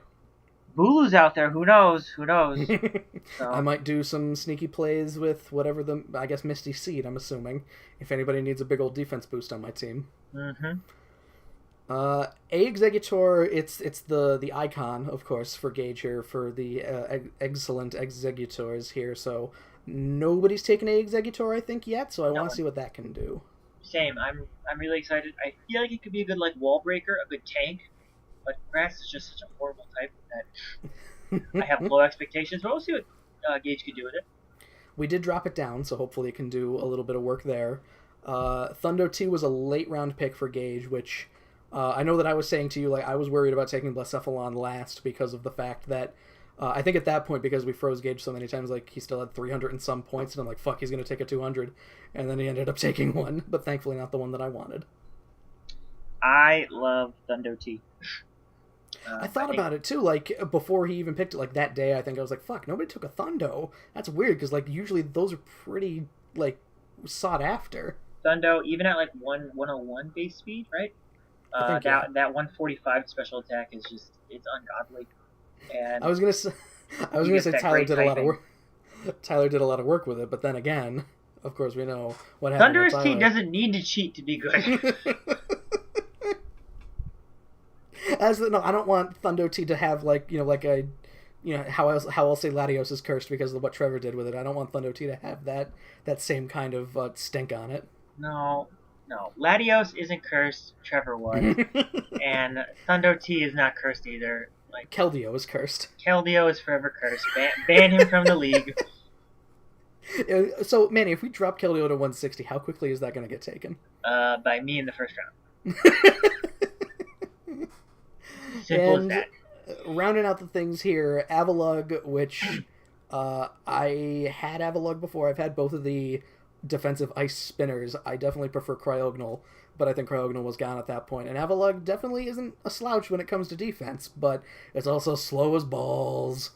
Bulu's out there. Who knows? Who knows? I So. might do some sneaky plays with whatever I guess Misty Seed. I'm assuming if anybody needs a big old defense boost on my team. Hmm. A Executor, it's the icon, of course, for Gage here for the excellent Executors here. So nobody's taken A Executor, I think, yet. So I No want to one. see what that can do. Same. I'm really excited. I feel like it could be a good like wall breaker, a good tank. But grass is just such a horrible type that I have low expectations. But we'll see what Gage could do with it. We did drop it down, so hopefully it can do a little bit of work there. Thundo T was a late round pick for Gage, which I know that I was saying to you, like, I was worried about taking Blacephalon last because of the fact that I think at that point, because we froze Gage so many times, like, he still had 300 and some points, and I'm like, fuck, he's going to take a 200. And then he ended up taking one, but thankfully not the one that I wanted. I love Thundo T. I I thought think about it too, like, before he even picked it, like, that day, I think I was like, fuck, nobody took a Thundo. That's weird, because, like, usually those are pretty, like, sought after. Thundo, even at like 101 base speed, right? I think, yeah. That 145 special attack is just it's ungodly, I and was gonna say, I was he gonna gets say that Tyler great did a lot of typing. work. Tyler did a lot of work with it, but then again, of course, we know what happened with Thunderous T Tyler. doesn't need to cheat to be good. No, I don't want Thundo T to have like like a, how I'll say Latios is cursed because of what Trevor did with it. I don't want Thundo T to have that same kind of stink on it. No, no. Latios isn't cursed. Trevor was, and Thundo T is not cursed either. Like Keldeo is cursed. Keldeo is forever cursed. Ban him from the league. So Manny, if we drop Keldeo to 160, how quickly is that going to get taken? By me in the first round. Simple as And that. rounding out the things here, Avalug, which I had Avalug before. I've had both of the defensive ice spinners. I definitely prefer Cryogonal, but I think Cryogonal was gone at that point. And Avalug definitely isn't a slouch when it comes to defense, but it's also slow as balls.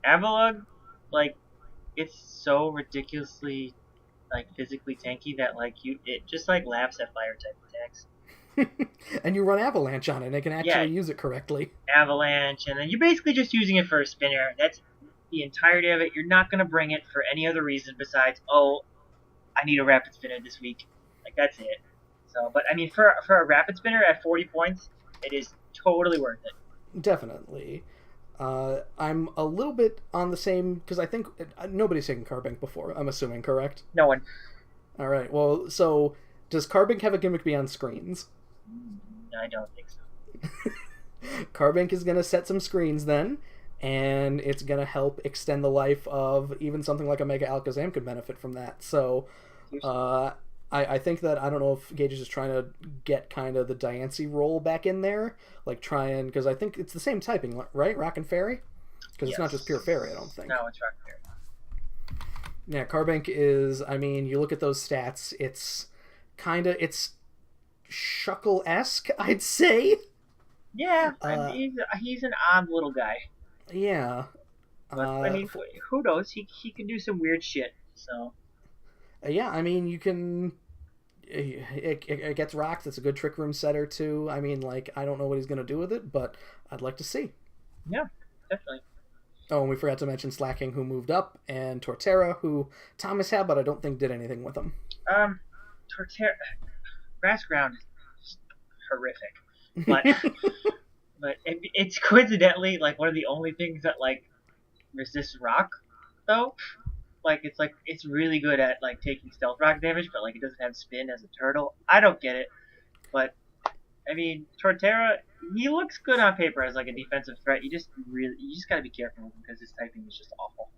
Avalug, like, it's so ridiculously like physically tanky that like it just like laughs at fire type attacks. And you run Avalanche on it, and it can Yeah, actually use it correctly. avalanche, and then you're basically just using it for a spinner. That's the entirety of it. You're not gonna bring it for any other reason besides, oh, I need a rapid spinner this week. Like that's it. So, but I mean, for a rapid spinner at 40 points, it is totally worth it. Definitely. I'm a little bit on the same because I think nobody's taken Carbink before. I'm assuming, correct? No one. All right. Well, so does Carbink have a gimmick beyond screens? I don't think so. Carbink is gonna set some screens then, and it's gonna help extend the life of even something like a Mega Alakazam could benefit from that. So, uh, I think that I don't know if Gage is just trying to get kind of the Diancie roll back in there, like trying because I think it's the same typing, right? Rock and Fairy, because it's not just pure Fairy. I don't think. No, it's Rock Fairy. Yeah, Carbink is. I mean, you look at those stats. It's Shuckle esque, I'd say. Yeah, he's an odd little guy. Yeah. But I mean, who knows? He can do some weird shit. So Yeah, I mean, you can. It gets rocks. It's a good trick room setter too. I mean, like I don't know what he's gonna do with it, but I'd like to see. yeah, definitely. Oh, and we forgot to mention Slacking, who moved up, and Torterra, who Thomas had, but I don't think did anything with him. Torterra, grass ground is horrific, but it's coincidentally like one of the only things that like resists rock, though. Like it's really good at like taking stealth rock damage, but like it doesn't have spin as a turtle. I don't get it, but I mean Torterra, he looks good on paper as like a defensive threat. You just gotta be careful with him because his typing is just awful.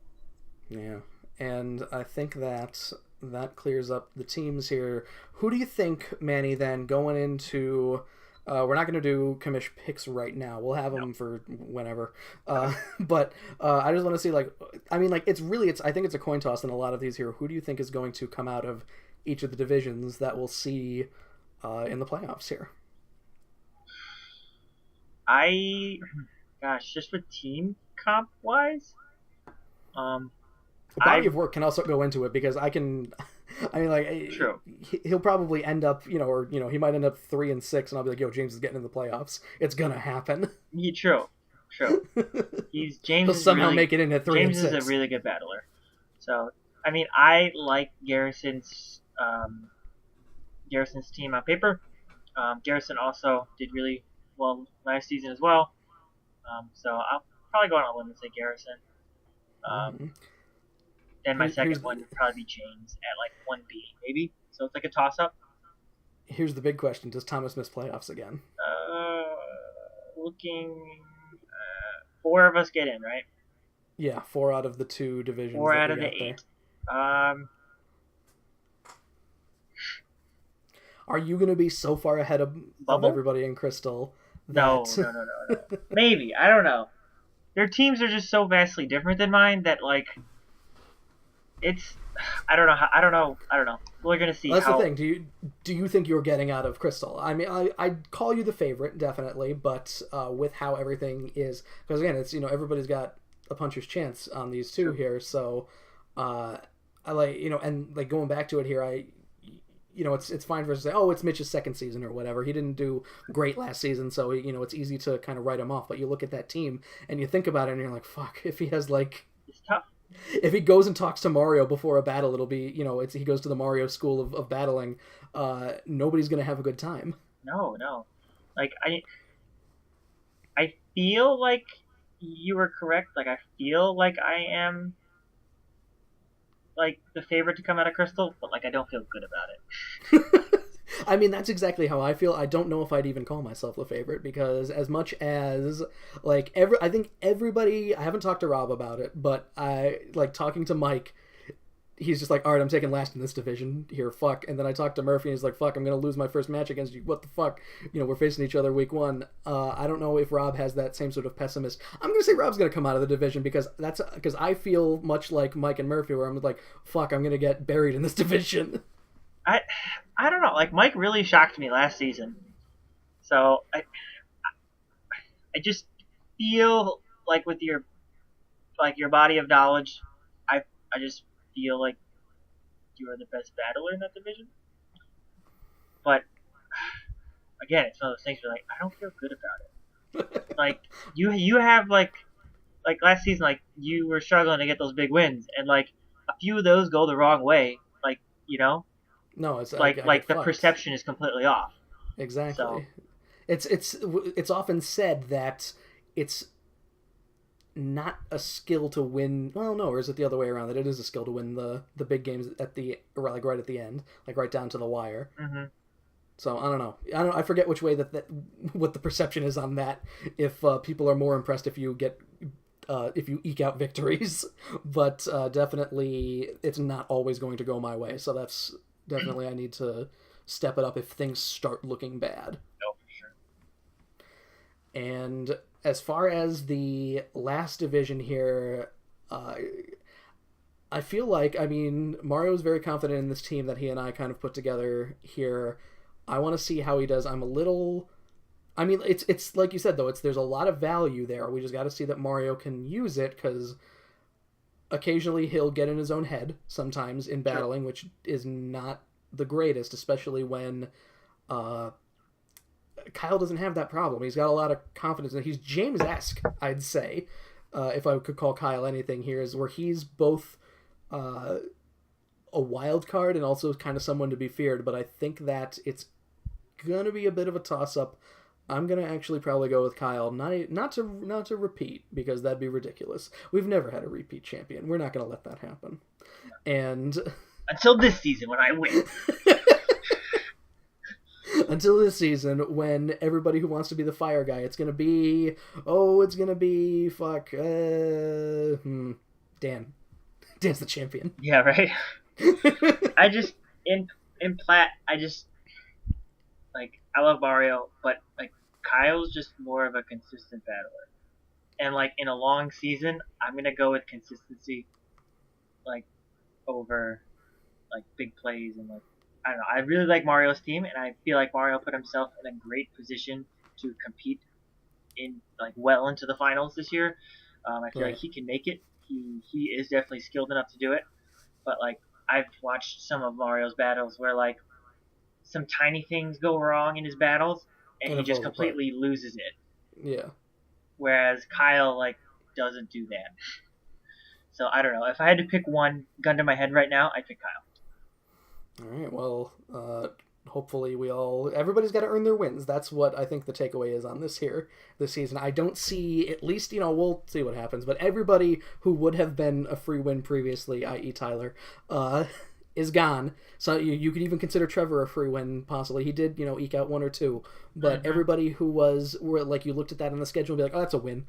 Yeah, and I think that clears up the teams here. Who do you think, Manny, then, going into... we're not going to do commish picks right now. We'll have them for whenever. But I just want to see, like... I mean, like, I think it's a coin toss in a lot of these here. Who do you think is going to come out of each of the divisions that we'll see in the playoffs here? Gosh, just with team comp-wise... Body of work can also go into it because I mean, like, true. He'll probably end up, or he might end up 3-6, and I'll be like, "Yo, James is getting in the playoffs. It's gonna happen." Yeah, true. James. He'll somehow make it in at 3-6. James is a really good battler. So, I mean, I like Garrison's team on paper. Garrison also did really well last season as well. So I'll probably go on a limb and say Garrison. Then my second one would probably be James at like 1B, maybe. So it's like a toss-up. Here's the big question. Does Thomas miss playoffs again? Looking... 4 of us get in, right? Yeah, 4 out of the 2 divisions. 4 out of the 8. Are you going to be so far ahead of everybody in Crystal? No. Maybe. I don't know. Their teams are just so vastly different than mine that, like... It's... I don't know. We're gonna see. That's the thing. Do you think you're getting out of Crystal? I mean, I'd call you the favorite, definitely, but with how everything is, because again, it's everybody's got a puncher's chance on these two here. So, I like and like going back to it here, it's fine for us to say, oh, it's Mitch's second season or whatever. He didn't do great last season, so it's easy to kind of write him off. But you look at that team and you think about it, and you're like, fuck, if he has like, it's tough. If he goes and talks to Mario before a battle, it'll be, he goes to the Mario school of battling. Nobody's going to have a good time. No. Like, I feel like you were correct. Like, I feel like I am, like, the favorite to come out of Crystal, but, like, I don't feel good about it. I mean, that's exactly how I feel. I don't know if I'd even call myself the favorite because as much as, like, I think everybody, I haven't talked to Rob about it, but I, like, talking to Mike, he's just like, all right, I'm taking last in this division here, fuck. And then I talked to Murphy and he's like, fuck, I'm going to lose my first match against you. What the fuck? We're facing each other week 1. I don't know if Rob has that same sort of pessimist. I'm going to say Rob's going to come out of the division because I feel much like Mike and Murphy where I'm like, fuck, I'm going to get buried in this division. I don't know. Like, Mike really shocked me last season. So, I just feel like with your body of knowledge, I just feel like you are the best battler in that division. But, again, it's one of those things where, like, I don't feel good about it. Like, you have, like last season, like, you were struggling to get those big wins, and, like, a few of those go the wrong way. Like, No, it's like the perception is completely off. Exactly. So. It's often said that it's not a skill to win. Well, no, or is it the other way around? That it is a skill to win the big games right at the end, like right down to the wire. Mm-hmm. So I don't know. I forget which way that what the perception is on that. If people are more impressed if you eke out victories, but definitely it's not always going to go my way. So that's. Definitely, I need to step it up if things start looking bad. No, for sure. And as far as the last division here, I feel like, Mario's very confident in this team that he and I kind of put together here. I want to see how he does. It's like you said, though, there's a lot of value there. We just got to see that Mario can use it, because occasionally he'll get in his own head sometimes in battling, which is not the greatest, especially when Kyle doesn't have that problem. He's got a lot of confidence. He's James-esque, I'd say, if I could call Kyle anything here, is where he's both a wild card and also kind of someone to be feared, but I think that it's going to be a bit of a toss-up. I'm going to actually probably go with Kyle, not to repeat, because that'd be ridiculous. We've never had a repeat champion. We're not going to let that happen. And until this season when I win. Until this season when everybody who wants to be the fire guy, it's going to be Dan. Dance the champion. Yeah, right. I just in Plat, I just like I love Mario, but like Kyle's just more of a consistent battler. And like in a long season, I'm gonna go with consistency, like over like big plays and like I don't know. I really like Mario's team, and I feel like Mario put himself in a great position to compete in like well into the finals this year. I feel like he can make it. He is definitely skilled enough to do it. But like I've watched some of Mario's battles where like some tiny things go wrong in his battles, and he just completely loses it. Yeah. Whereas Kyle like doesn't do that. So I don't know. If I had to pick one, gun to my head right now, I'd pick Kyle. All right. Well, hopefully everybody's got to earn their wins. That's what I think the takeaway is on this season. I don't see, at least, we'll see what happens, but everybody who would have been a free win previously, i.e. Tyler, is gone. So you could even consider Trevor a free win, possibly. He did, eke out one or two, but everybody who were like, you looked at that on the schedule and be like, oh, that's a win.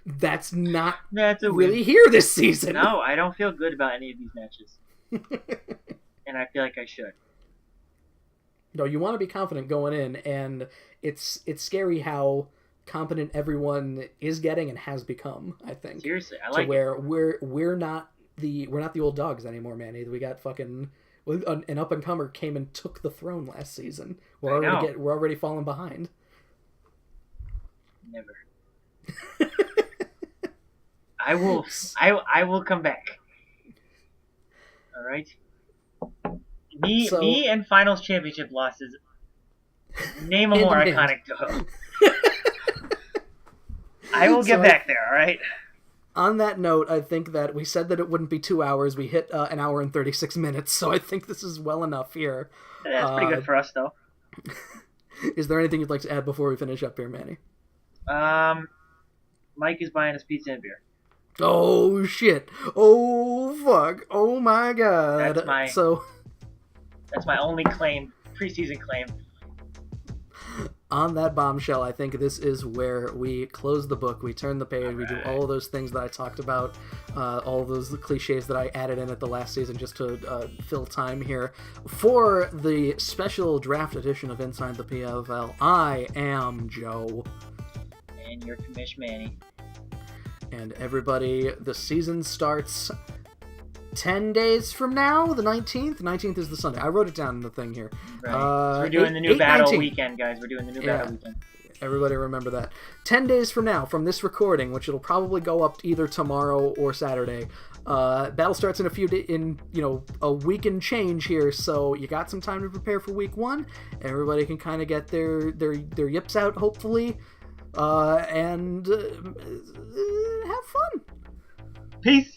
That's not really here this season. No, I don't feel good about any of these matches. And I feel like I should. No, you want to be confident going in, and it's scary how competent everyone is getting and has become. I think seriously, I like where we're not the old dogs anymore, Manny. We got fucking an up and comer came and took the throne last season. We're already falling behind. Never. I will come back. All right. Me and finals championship losses. Name a more iconic duo. I will get back there, alright? On that note, I think that we said that it wouldn't be 2 hours. We hit an hour and 36 minutes, so I think this is well enough here. That's pretty good for us, though. Is there anything you'd like to add before we finish up here, Manny? Mike is buying us pizza and beer. Oh, shit. Oh, fuck. Oh, my God. That's my only preseason claim. On that bombshell, I think this is where we close the book. We turn the page. We do all of those things that I talked about, all of those cliches that I added in at the last season just to fill time here. For the special draft edition of Inside the PFL, I am Joe. And you're Commish Manny. And everybody, the season starts 10 days from now, the 19th. 19th is the Sunday. I wrote it down in the thing here. Right. So we're doing the new battle weekend, guys. We're doing the new battle weekend. Everybody remember that. 10 days from now, from this recording, which it'll probably go up either tomorrow or Saturday, battle starts in a week and change here, so you got some time to prepare for week one. Everybody can kind of get their yips out, hopefully, and have fun. Peace.